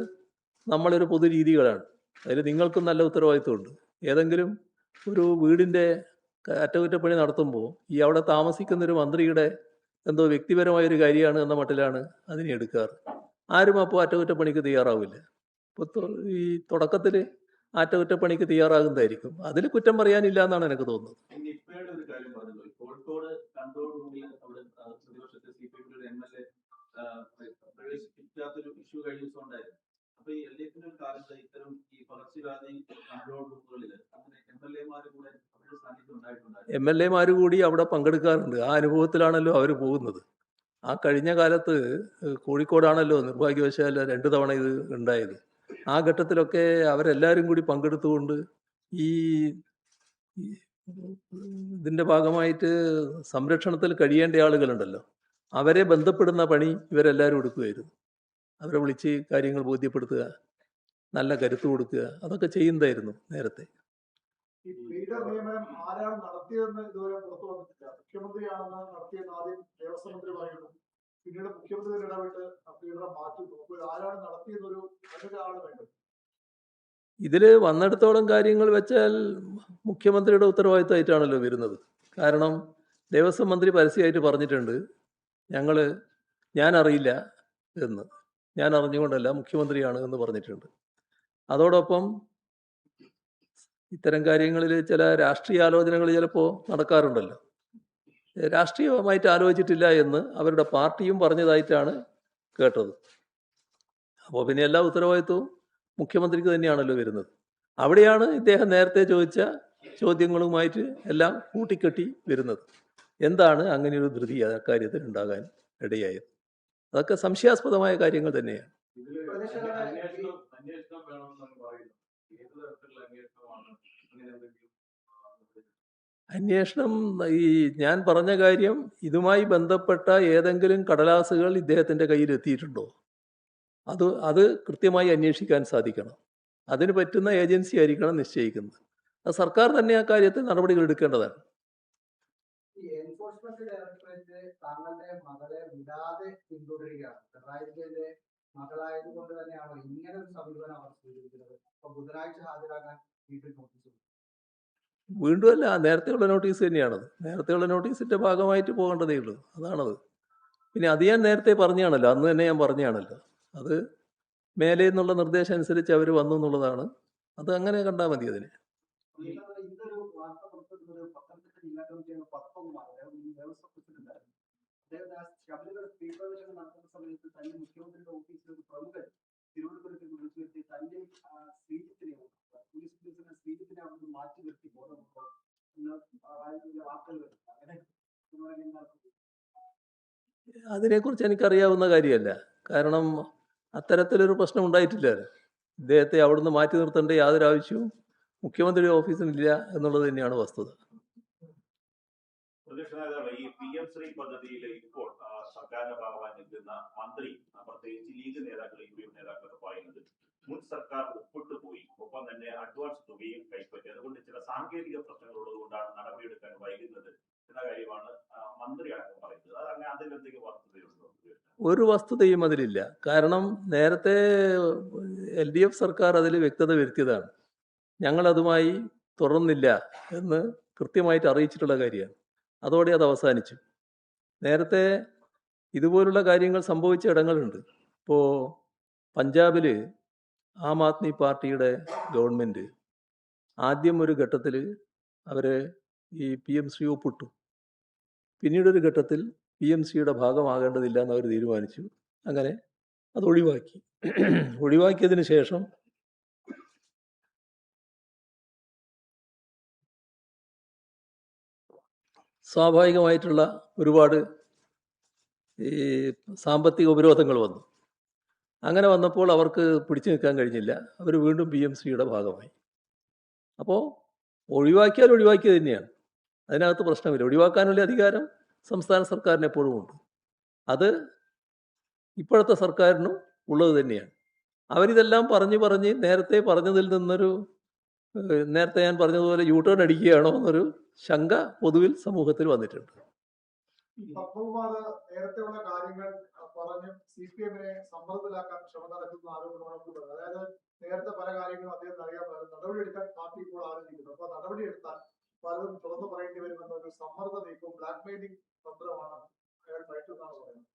നമ്മളൊരു പൊതുരീതികളാണ്. അതിൽ നിങ്ങൾക്കും നല്ല ഉത്തരവാദിത്വമുണ്ട്. ഏതെങ്കിലും ഒരു വീടിൻ്റെ അറ്റകുറ്റപ്പണി നടത്തുമ്പോൾ ഈ അവിടെ താമസിക്കുന്നൊരു മന്ത്രിയുടെ എന്തോ വ്യക്തിപരമായൊരു കാര്യമാണ് എന്ന മട്ടിലാണ് അതിനെ എടുക്കാറ്. ആരും അപ്പോൾ അറ്റകുറ്റപ്പണിക്ക് തയ്യാറാവില്ല. ഇപ്പോൾ ഈ തുടക്കത്തിൽ അറ്റകുറ്റപ്പണിക്ക് തയ്യാറാകുന്നതായിരിക്കും. അതിൽ കുറ്റം പറയാനില്ല എന്നാണ് എനിക്ക് തോന്നുന്നത്. നിപ്പയുടെ ഒരു കാര്യം പറഞ്ഞല്ലോ. കോഴിക്കോട് കൺട്രോൾ റൂമിൽ അവിടെ പ്രതിപക്ഷത്തെ CPM ഒരു MLA പ്രവേശിപ്പിക്കാത്തൊരു ഇഷ്യൂ കഴിഞ്ഞ ദിവസം ഉണ്ടായിരുന്നു. അപ്പൊ ഈ LDF ഒരു കാലത്ത് ഇത്തരം ഈ പകർച്ചവ്യാധി കൺട്രോൾ റൂമുകളിൽ അങ്ങനെ MLA കൂടെ അവരുടെ സാന്നിധ്യം ഉണ്ടായിട്ടുണ്ടായിരുന്നു. MLA കൂടി അവിടെ പങ്കെടുക്കാറുണ്ട്. ആ അനുഭവത്തിലാണല്ലോ അവർ പോകുന്നത്. ആ കഴിഞ്ഞ കാലത്ത് കോഴിക്കോടാണല്ലോ നിർഭാഗ്യവശാൽ 2 തവണ ഇത് ഉണ്ടായത്. ആ ഘട്ടത്തിലൊക്കെ അവരെല്ലാവരും കൂടി പങ്കെടുത്തുകൊണ്ട് ഈ ഇതിൻ്റെ ഭാഗമായിട്ട് സംരക്ഷണത്തിൽ കഴിയേണ്ട ആളുകളുണ്ടല്ലോ, അവരെ ബന്ധപ്പെടുന്ന പണി ഇവരെല്ലാവരും എടുക്കുകയായിരുന്നു. അവരെ വിളിച്ച് കാര്യങ്ങൾ ബോധ്യപ്പെടുത്തുക, നല്ല കരുത്ത് കൊടുക്കുക, അതൊക്കെ ചെയ്യുന്നതായിരുന്നു നേരത്തെ. ഈ പീഡർ നിയമനം ആരാണ് നടത്തിയതെന്ന് ഇതുവരെ പുറത്തു വന്നിട്ടില്ല. മുഖ്യമന്ത്രിയാണെന്ന് നടത്തിയെന്ന് ആദ്യം ദേവസ്വം മന്ത്രി പറയുന്നു. പിന്നീട് മുഖ്യമന്ത്രി ഇടപെട്ട് പീഡറെ മാറ്റുന്നു. അപ്പോൾ ആരാണ് നടത്തിയെന്നൊരു ആള് വേണ്ടത്. ഇതിൽ വന്നിടത്തോളം കാര്യങ്ങൾ വെച്ചാൽ മുഖ്യമന്ത്രിയുടെ ഉത്തരവാദിത്തമായിട്ടാണല്ലോ വരുന്നത്. കാരണം ദേവസ്വം മന്ത്രി പരസ്യമായിട്ട് പറഞ്ഞിട്ടുണ്ട്, ഞാൻ അറിയില്ല എന്ന്. ഞാൻ അറിഞ്ഞുകൊണ്ടല്ല, മുഖ്യമന്ത്രിയാണ് എന്ന് പറഞ്ഞിട്ടുണ്ട്. അതോടൊപ്പം ഇത്തരം കാര്യങ്ങളിൽ ചില രാഷ്ട്രീയ ആലോചനകൾ ചിലപ്പോൾ നടക്കാറുണ്ടല്ലോ. രാഷ്ട്രീയമായിട്ട് ആലോചിച്ചിട്ടില്ല എന്ന് അവരുടെ പാർട്ടിയും പറഞ്ഞതായിട്ടാണ് കേട്ടത്. അപ്പോൾ പിന്നെ എല്ലാ ഉത്തരവാദിത്വവും മുഖ്യമന്ത്രിക്ക് തന്നെയാണല്ലോ വരുന്നത്. അവിടെയാണ് ഇദ്ദേഹം നേരത്തെ ചോദിച്ച ചോദ്യങ്ങളുമായിട്ട് എല്ലാം കൂട്ടിക്കെട്ടി വരുന്നത്. എന്താണ് അങ്ങനെയൊരു ധൃതി അക്കാര്യത്തിൽ ഉണ്ടാകാൻ ഇടയായത്? അതൊക്കെ സംശയാസ്പദമായ കാര്യങ്ങൾ തന്നെയാണ്. അന്വേഷണം വേണമെന്നാണ് പറയുന്നത്. ഏത് തരത്തിലുള്ള അന്വേഷണമാണ് അങ്ങനെ എന്തെങ്കിലും? അന്വേഷണം ഈ ഞാൻ പറഞ്ഞ കാര്യം, ഇതുമായി ബന്ധപ്പെട്ട ഏതെങ്കിലും കടലാസുകൾ ഇദ്ദേഹത്തിൻ്റെ കയ്യിൽ എത്തിയിട്ടുണ്ടോ? അത് കൃത്യമായി അന്വേഷിക്കാൻ സാധിക്കണം. അതിന് പറ്റുന്ന ഏജൻസി ആയിരിക്കണം നിശ്ചയിക്കുന്നത്. അത് സർക്കാർ തന്നെ ആ കാര്യത്തിൽ നടപടികൾ എടുക്കേണ്ടതാണ്. ഈ എൻഫോഴ്സ്മെന്റ് ഡയറക്ടറേറ്റ് താങ്കളുടെ മകളെ വിടാതെ പിന്തുടരുകയാണ്. പിണറായി വിജയന്റെ മകളായതുകൊണ്ട് തന്നെയാണോ ഇങ്ങനെ ഒരു സമീപനം അവർ സ്വീകരിക്കുന്നത്? അപ്പൊ ബുധനാഴ്ച ഹാജരാകാൻ വീട്ടിൽ നോട്ടീസ് വീണ്ടും അല്ല, നേരത്തെയുള്ള നോട്ടീസ് തന്നെയാണത്. നേരത്തെയുള്ള നോട്ടീസിന്റെ ഭാഗമായിട്ട് പോകേണ്ടതേ ഉള്ളൂ. അതാണത്. പിന്നെ അത് ഞാൻ നേരത്തെ പറഞ്ഞാണല്ലോ, അന്ന് തന്നെ ഞാൻ പറഞ്ഞാണല്ലോ. അത് മേലെ നിന്നുള്ള നിർദ്ദേശം അനുസരിച്ച് അവർ വന്നു എന്നുള്ളതാണ്. അത് അങ്ങനെ കണ്ടാൽ മതി. അതിന് ഇന്നൊരു വാർത്ത പുറത്തുവരുന്നത് പത്തനംതിട്ട ജില്ലാ കമ്മിറ്റിയുടെ 19 ദേവസ്വം പ്രസിഡന്റായിരുന്നു. അദ്ദേഹം ശബരിമല സ്ത്രീ പ്രവേശനം നടത്തുന്ന സമയത്ത് തന്നെ മുഖ്യമന്ത്രിയുടെ ഓഫീസിൽ ഒരു പ്രമുഖൻ തിരുവനന്തപുരത്ത് വിളിച്ചു വരുത്തി തന്നെ ശ്രീജിത്തിനെ പോലീസ് ഉദ്യോഗസ്ഥനെ ശ്രീജിത്തിനെ അവിടെ മാറ്റി നിർത്തി ബോധമുണ്ടോ എന്ന വാർത്തകൾ അങ്ങനെ അതിനെക്കുറിച്ച് എനിക്കറിയാവുന്ന കാര്യമല്ല. കാരണം അത്തരത്തിലൊരു പ്രശ്നം ഉണ്ടായിട്ടില്ലല്ലോ. ഇദ്ദേഹത്തെ അവിടുന്ന് മാറ്റി നിർത്തേണ്ട യാതൊരു ആവശ്യവും മുഖ്യമന്ത്രിയുടെ ഓഫീസിനില്ല എന്നുള്ളത് തന്നെയാണ് വസ്തുത. പ്രതിപക്ഷ നേതാവ് ഈ PM ശ്രീ പദ്ധതിയിൽ ഇപ്പോൾ സർക്കാരിന്റെ ഭാഗമായി നിൽക്കുന്ന മന്ത്രി, പ്രത്യേകിച്ച് ലീഗ് നേതാക്കൾ, UPF നേതാക്കളൊക്കെ പറയുന്നത് മുൻ സർക്കാർ ഒപ്പിട്ട് പോയി, ഒപ്പം തന്നെ അഡ്വാൻസ് തുകയും കൈപ്പറ്റി, അതുകൊണ്ട് ചില സാങ്കേതിക പ്രശ്നങ്ങൾ ഉള്ളതുകൊണ്ടാണ് നടപടിയെടുക്കാൻ വൈകുന്നത് എന്ന കാര്യമാണ് മന്ത്രി അടക്കം പറയുന്നത്. അതങ്ങനെ അതിലെന്തെങ്കിലും വസ്തുതയുണ്ടോ? ഒരു വസ്തുതയും അതിലില്ല. കാരണം നേരത്തെ LDF സർക്കാർ അതിൽ വ്യക്തത വരുത്തിയതാണ്. ഞങ്ങളതുമായി തുടർന്നില്ല എന്ന് കൃത്യമായിട്ട് അറിയിച്ചിട്ടുള്ള കാര്യമാണ്. അതോടെ അത് അവസാനിച്ചു. നേരത്തെ ഇതുപോലുള്ള കാര്യങ്ങൾ സംഭവിച്ച ഇടങ്ങളുണ്ട്. ഇപ്പോൾ പഞ്ചാബിൽ ആം ആദ്മി പാർട്ടിയുടെ ഗവൺമെൻറ് ആദ്യം ഒരു ഘട്ടത്തിൽ അവർ ഈ PM ശ്രീ ഒപ്പിട്ടു. പിന്നീടൊരു ഘട്ടത്തിൽ PMCയുടെ ഭാഗമാകേണ്ടതില്ല എന്നവർ തീരുമാനിച്ചു. അങ്ങനെ അത് ഒഴിവാക്കി. ഒഴിവാക്കിയതിന് ശേഷം സ്വാഭാവികമായിട്ടുള്ള ഒരുപാട് ഈ സാമ്പത്തിക ഉപരോധങ്ങൾ വന്നു. അങ്ങനെ വന്നപ്പോൾ അവർക്ക് പിടിച്ചു നിൽക്കാൻ കഴിഞ്ഞില്ല. അവർ വീണ്ടും PMCയുടെ ഭാഗമായി. അപ്പോൾ ഒഴിവാക്കിയാൽ ഒഴിവാക്കിയത് തന്നെയാണ്, അതിനകത്ത് പ്രശ്നമില്ല. ഒഴിവാക്കാനുള്ള അധികാരം സംസ്ഥാന സർക്കാരിന് എപ്പോഴും ഉണ്ട്. അത് ഇപ്പോഴത്തെ സർക്കാരിനും ഉള്ളത് തന്നെയാണ്. അവരിതെല്ലാം പറഞ്ഞ് നേരത്തെ പറഞ്ഞതിൽ നിന്നൊരു നേരത്തെ ഞാൻ പറഞ്ഞതുപോലെ യൂട്ടേൺ അടിക്കുകയാണോ എന്നൊരു ശങ്ക പൊതുവിൽ സമൂഹത്തിൽ വന്നിട്ടുണ്ട്. പത്മകുമാർ നേരത്തെയുള്ള കാര്യങ്ങൾ പറഞ്ഞ് CPM-നെ സമ്മർദ്ദത്തിലാക്കാൻ ശ്രമം നടക്കുന്ന ആരോപണമാണ്. അതായത് നേരത്തെ പല കാര്യങ്ങളും അദ്ദേഹത്തിന് അറിയാമായിരുന്നു. നടപടിയെടുക്കാൻ പാർട്ടി ഇപ്പോൾ ആലോചിക്കുന്നു. അപ്പൊ നടപടിയെടുത്താൽ പലതും തുറന്നു പറയേണ്ടി വരുമെന്നൊരു സമ്മർദ്ദ നീക്കം, ബ്ലാക്ക് മെയിലിംഗ് തന്ത്രമാണ് അയാൾ നയിക്കുന്നതാണ് പറയുന്നത്.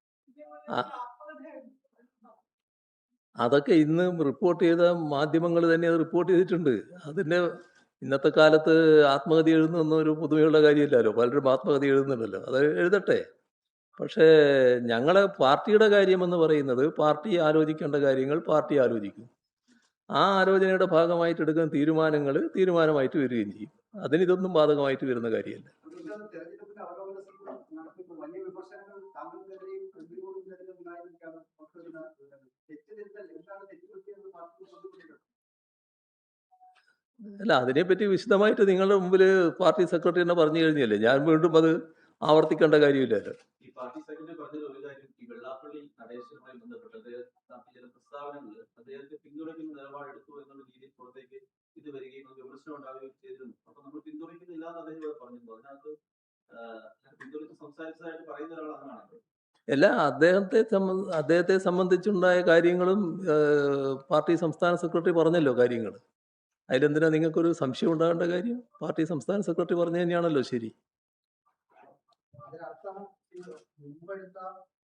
അതൊക്കെ ഇന്ന് റിപ്പോർട്ട് ചെയ്ത മാധ്യമങ്ങൾ തന്നെ അത് റിപ്പോർട്ട് ചെയ്തിട്ടുണ്ട്. അതിൻ്റെ ഇന്നത്തെ കാലത്ത് ആത്മകഥ എഴുതുന്ന ഒരു പുതുമയുള്ള കാര്യമില്ലല്ലോ. പലരും ആത്മകഥ എഴുതുന്നുണ്ടല്ലോ, അത് എഴുതട്ടെ. പക്ഷേ ഞങ്ങളെ പാർട്ടിയുടെ കാര്യമെന്ന് പറയുന്നത് പാർട്ടി ആലോചിക്കേണ്ട കാര്യങ്ങൾ പാർട്ടി ആലോചിക്കും. ആ ആലോചനയുടെ ഭാഗമായിട്ട് എടുക്കുന്ന തീരുമാനമായിട്ട് വരികയും ചെയ്യും. അതിനിതൊന്നും ബാധകമായിട്ട് വരുന്ന കാര്യമല്ല. തെരഞ്ഞെടുപ്പിന്റെ അവലോകന നടത്തിയപ്പോൾ വലിയ വിമർശനങ്ങൾ താങ്കൾക്കെതിരെയും പ്രതിരോധത്തിനെതിരെ ഉണ്ടായിരിക്കാണ്. തെറ്റിദ്ധരുത്തൽ എന്താണ് തെറ്റുപറ്റിയെന്ന് പാർട്ടി ബന്ധപ്പെട്ടിട്ടുണ്ട്. അല്ല, അതിനെപ്പറ്റി വിശദമായിട്ട് നിങ്ങളുടെ മുമ്പിൽ പാർട്ടി സെക്രട്ടറി തന്നെ പറഞ്ഞു കഴിഞ്ഞല്ലേ. ഞാൻ വീണ്ടും അത് ആവർത്തിക്കേണ്ട കാര്യമില്ലല്ലോ. ഈ പാർട്ടി സെക്രട്ടറി പറഞ്ഞത് ഒരു കാര്യം, ഈ വെള്ളാപ്പള്ളി നടേശനുമായി ബന്ധപ്പെട്ട് ചില പ്രസ്താവനകൾ അദ്ദേഹത്തെ പിന്തുണയ്ക്കുന്ന നിലപാടെടുത്തു എന്നുള്ള രീതിയിൽ പുറത്തേക്ക് ഇത് വരികയും വിമർശനം ഉണ്ടാവുകയും ചെയ്തിരുന്നു. അപ്പൊ നമ്മൾ പിന്തുണയ്ക്കുന്നില്ല എന്ന് അദ്ദേഹം ഇവിടെ പറഞ്ഞിരുന്നു. അതിനകത്ത് പിന്തുണയ്ക്ക് സംസാരിച്ചതായിട്ട് പറയുന്ന ഒരാളാണ്. എല്ലാ അദ്ദേഹത്തെ സംബന്ധിച്ചുണ്ടായ കാര്യങ്ങളും പാർട്ടി സംസ്ഥാന സെക്രട്ടറി പറഞ്ഞല്ലോ കാര്യങ്ങൾ. അതിലെന്തിനാ നിങ്ങൾക്കൊരു സംശയം ഉണ്ടാകേണ്ട കാര്യം? പാർട്ടി സംസ്ഥാന സെക്രട്ടറി പറഞ്ഞു തന്നെയാണല്ലോ ശരി. അതിനർത്ഥം മുമ്പെടുത്ത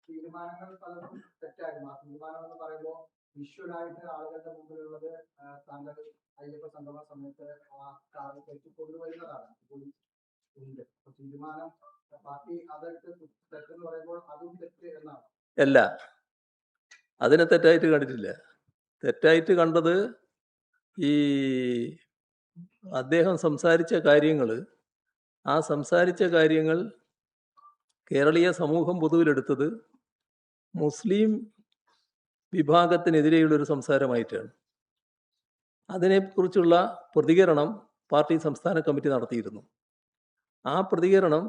തീരുമാനങ്ങൾ പലതും തെറ്റായിരുന്നു. ആ തീരുമാനം എന്ന് പറയുമ്പോൾ വിഷ്വലായിട്ട് ആളുകളുടെ മുമ്പിലുള്ളത് താങ്കൾ അയ്യപ്പ സംഗമ സമയത്ത് ആ കാറിൽ കൊണ്ടുവരുന്നതാണ് ഉണ്ട്. തീരുമാനം പാർട്ടി അതെടുത്ത് തെറ്റെന്ന് പറയുമ്പോൾ അതും തെറ്റ് എന്നാണ്. അല്ല, അതിനെ തെറ്റായിട്ട് കണ്ടിട്ടില്ല. തെറ്റായിട്ട് കണ്ടത് ഈ അദ്ദേഹം സംസാരിച്ച കാര്യങ്ങൾ കേരളീയ സമൂഹം പൊതുവിലെടുത്തത് മുസ്ലിം വിഭാഗത്തിനെതിരെയുള്ളൊരു സംസാരമായിട്ടാണ്. അതിനെക്കുറിച്ചുള്ള പ്രതികരണം പാർട്ടി സംസ്ഥാന കമ്മിറ്റി നടത്തിയിരുന്നു. ആ പ്രതികരണം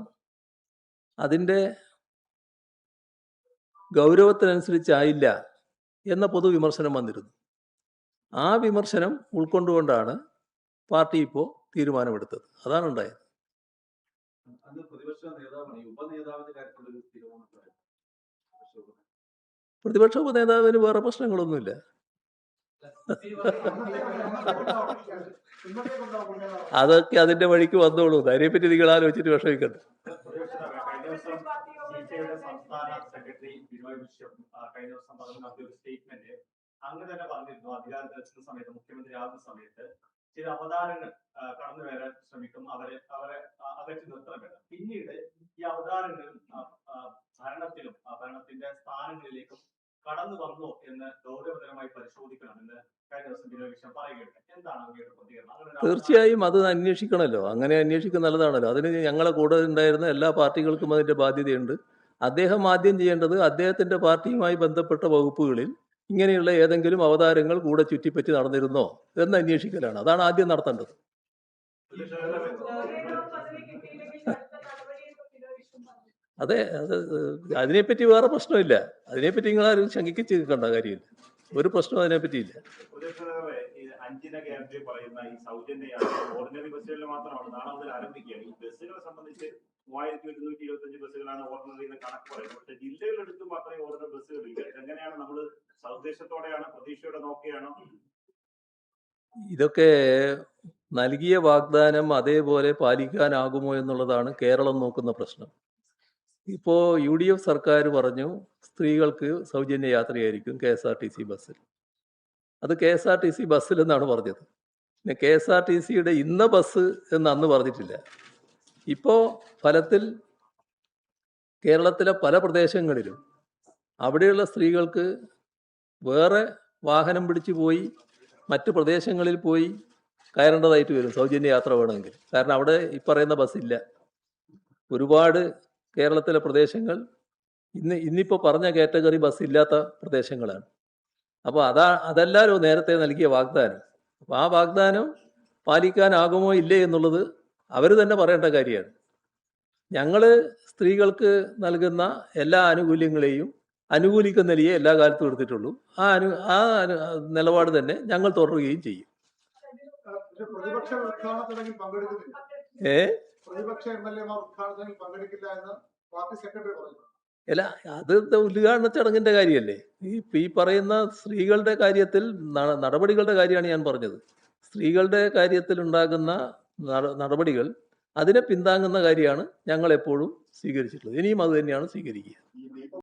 അതിൻ്റെ ഗൗരവത്തിനനുസരിച്ചായില്ല എന്ന പൊതുവിമർശനം വന്നിരുന്നു. ആ വിമർശനം ഉൾക്കൊണ്ടുകൊണ്ടാണ് പാർട്ടി ഇപ്പോൾ തീരുമാനമെടുത്തത്. അതാണ് ഉണ്ടായത്. അന്ന് പ്രതിപക്ഷ നേതാവാണ് ഈ ഉപനേതാവിന്റെ കാര്യത്തിലൊരു തീരുമാനം. പ്രതിപക്ഷ ഉപനേതാവിന് വേറെ പ്രശ്നങ്ങളൊന്നുമില്ല. അതൊക്കെ അതിന്റെ വഴിക്ക് വന്നോളൂ. അതിനെപ്പറ്റി നിങ്ങൾ ആലോചിച്ചിട്ട് വിഷമിക്കണ്ട. സംസ്ഥാന സെക്രട്ടറി ബിനോയ് വിശ്വം കഴിഞ്ഞ ദിവസം നടത്തിയ ഒരു സ്റ്റേറ്റ്മെന്റ് അങ്ങ് തന്നെ പറഞ്ഞിരുന്നു. അധികാരത്തിലെത്തുന്ന സമയത്ത്, മുഖ്യമന്ത്രി ആകുന്ന സമയത്ത് ചില അവതാരങ്ങൾ കടന്നു വരാൻ ശ്രമിക്കും, അവരെ അകറ്റി നിർത്തണമെന്ന്. പിന്നീട് ഈ അവതാരങ്ങൾ ഭരണത്തിന്റെ സ്ഥാനങ്ങളിലേക്കും കടന്നു വന്നോ എന്ന് ഗൗരവതരമായി പരിശോധിക്കണമെന്ന് കഴിഞ്ഞ ദിവസം ബിനോയ് വിശ്വം പറയുകയുണ്ട്. എന്താണ് അങ്ങയുടെ പ്രതികരണം? തീർച്ചയായും അത് അന്വേഷിക്കണമല്ലോ. അങ്ങനെ അന്വേഷിക്കുന്നത് നല്ലതാണല്ലോ. അതിന് ഞങ്ങളെ കൂടെ ഉണ്ടായിരുന്ന എല്ലാ പാർട്ടികൾക്കും അതിന്റെ ബാധ്യതയുണ്ട്. അദ്ദേഹം ആദ്യം ചെയ്യേണ്ടത് അദ്ദേഹത്തിന്റെ പാർട്ടിയുമായി ബന്ധപ്പെട്ട വകുപ്പുകളിൽ ഇങ്ങനെയുള്ള ഏതെങ്കിലും അവതാരങ്ങൾ കൂടെ ചുറ്റിപ്പറ്റി നടന്നിരുന്നോ എന്ന് അന്വേഷിക്കലാണ്. അതാണ് ആദ്യം നടത്തേണ്ടത്. അതെ, അതിനെപ്പറ്റി വേറെ പ്രശ്നമില്ല. അതിനെപ്പറ്റി നിങ്ങളാരും ശങ്കിച്ച് നിൽക്കേണ്ട കാര്യമില്ല. ഒരു പ്രശ്നം അതിനെപ്പറ്റിയില്ല. അഞ്ചിന ഗ്യാരണ്ടി പറയുന്ന ഈ സൗജന്യ യാത്ര ഓർഡിനറി ബസ്സുകളിൽ മാത്രമാണ് നാളെ മുതൽ ആരംഭിക്കുകയാണ്. ഈ ബസ്സുകളെ സംബന്ധിച്ച് 3125 ബസ്സുകളാണ് ഓർഡിനറി എന്ന് കണക്ക് പറയുന്നത്. പക്ഷേ ജില്ലകളെടുത്തും അത്രയും ഓർഡിനറി ബസ്സുകളില്ല. ഇതെങ്ങനെയാണ് നമ്മൾ സൗദ്ദേശത്തോടെയാണ്, പ്രതീക്ഷയോടെ നോക്കുകയാണോ? ഇതൊക്കെ നൽകിയ വാഗ്ദാനം അതേപോലെ പാലിക്കാനാകുമോ എന്നുള്ളതാണ് കേരളം നോക്കുന്ന പ്രശ്നം. ഇപ്പോൾ UDF സർക്കാർ പറഞ്ഞു സ്ത്രീകൾക്ക് സൗജന്യ യാത്രയായിരിക്കും KSRTC ബസ്സിൽ. അത് KSRTC ബസ്സിൽ എന്നാണ് പറഞ്ഞത്. പിന്നെ KSRTCയുടെ ഇന്ന ബസ് എന്ന് അന്ന് പറഞ്ഞിട്ടില്ല. ഇപ്പോൾ ഫലത്തിൽ കേരളത്തിലെ പല പ്രദേശങ്ങളിലും അവിടെയുള്ള സ്ത്രീകൾക്ക് വേറെ വാഹനം പിടിച്ചു പോയി മറ്റ് പ്രദേശങ്ങളിൽ പോയി കയറേണ്ടതായിട്ട് വരും സൗജന്യ യാത്ര വേണമെങ്കിൽ. കാരണം അവിടെ ഈ പറയുന്ന ബസ്സില്ല. ഒരുപാട് കേരളത്തിലെ പ്രദേശങ്ങൾ ഇന്നിപ്പോൾ പറഞ്ഞ കാറ്റഗറി ബസ് ഇല്ലാത്ത പ്രദേശങ്ങളാണ്. അപ്പോൾ അതല്ലല്ലോ നേരത്തെ നൽകിയ വാഗ്ദാനം. അപ്പോൾ ആ വാഗ്ദാനം പാലിക്കാനാകുമോ ഇല്ലേ എന്നുള്ളത് അവർ തന്നെ പറയേണ്ട കാര്യമാണ്. ഞങ്ങൾ സ്ത്രീകൾക്ക് നൽകുന്ന എല്ലാ ആനുകൂല്യങ്ങളെയും അനുകൂലിക്കുന്ന നിലയെ എല്ലാ കാലത്തും എടുത്തിട്ടുള്ളൂ. ആ നിലപാട് തന്നെ ഞങ്ങൾ തുടരുകയും ചെയ്യും. പ്രതിപക്ഷ ഉദ്ഘാടന ചടങ്ങിൽ പങ്കെടുക്കുന്നില്ല. പ്രതിപക്ഷ MLA മാർ ഉദ്ഘാടന ചടങ്ങിൽ പങ്കെടുക്കില്ല എന്ന് പാർട്ടി സെക്രട്ടറി പറഞ്ഞു. അല്ല, അത് ഉദ്ഘാടന ചടങ്ങിന്റെ കാര്യമല്ലേ. ഈ പറയുന്ന സ്ത്രീകളുടെ കാര്യത്തിൽ നടപടികളുടെ കാര്യമാണ് ഞാൻ പറഞ്ഞത്. സ്ത്രീകളുടെ കാര്യത്തിൽ ഉണ്ടാകുന്ന നടപടികൾ അതിനെ പിന്താങ്ങുന്ന കാര്യമാണ് ഞങ്ങൾ എപ്പോഴും സ്വീകരിച്ചിട്ടുള്ളത്. ഇനിയും അത് തന്നെയാണ് സ്വീകരിക്കുക.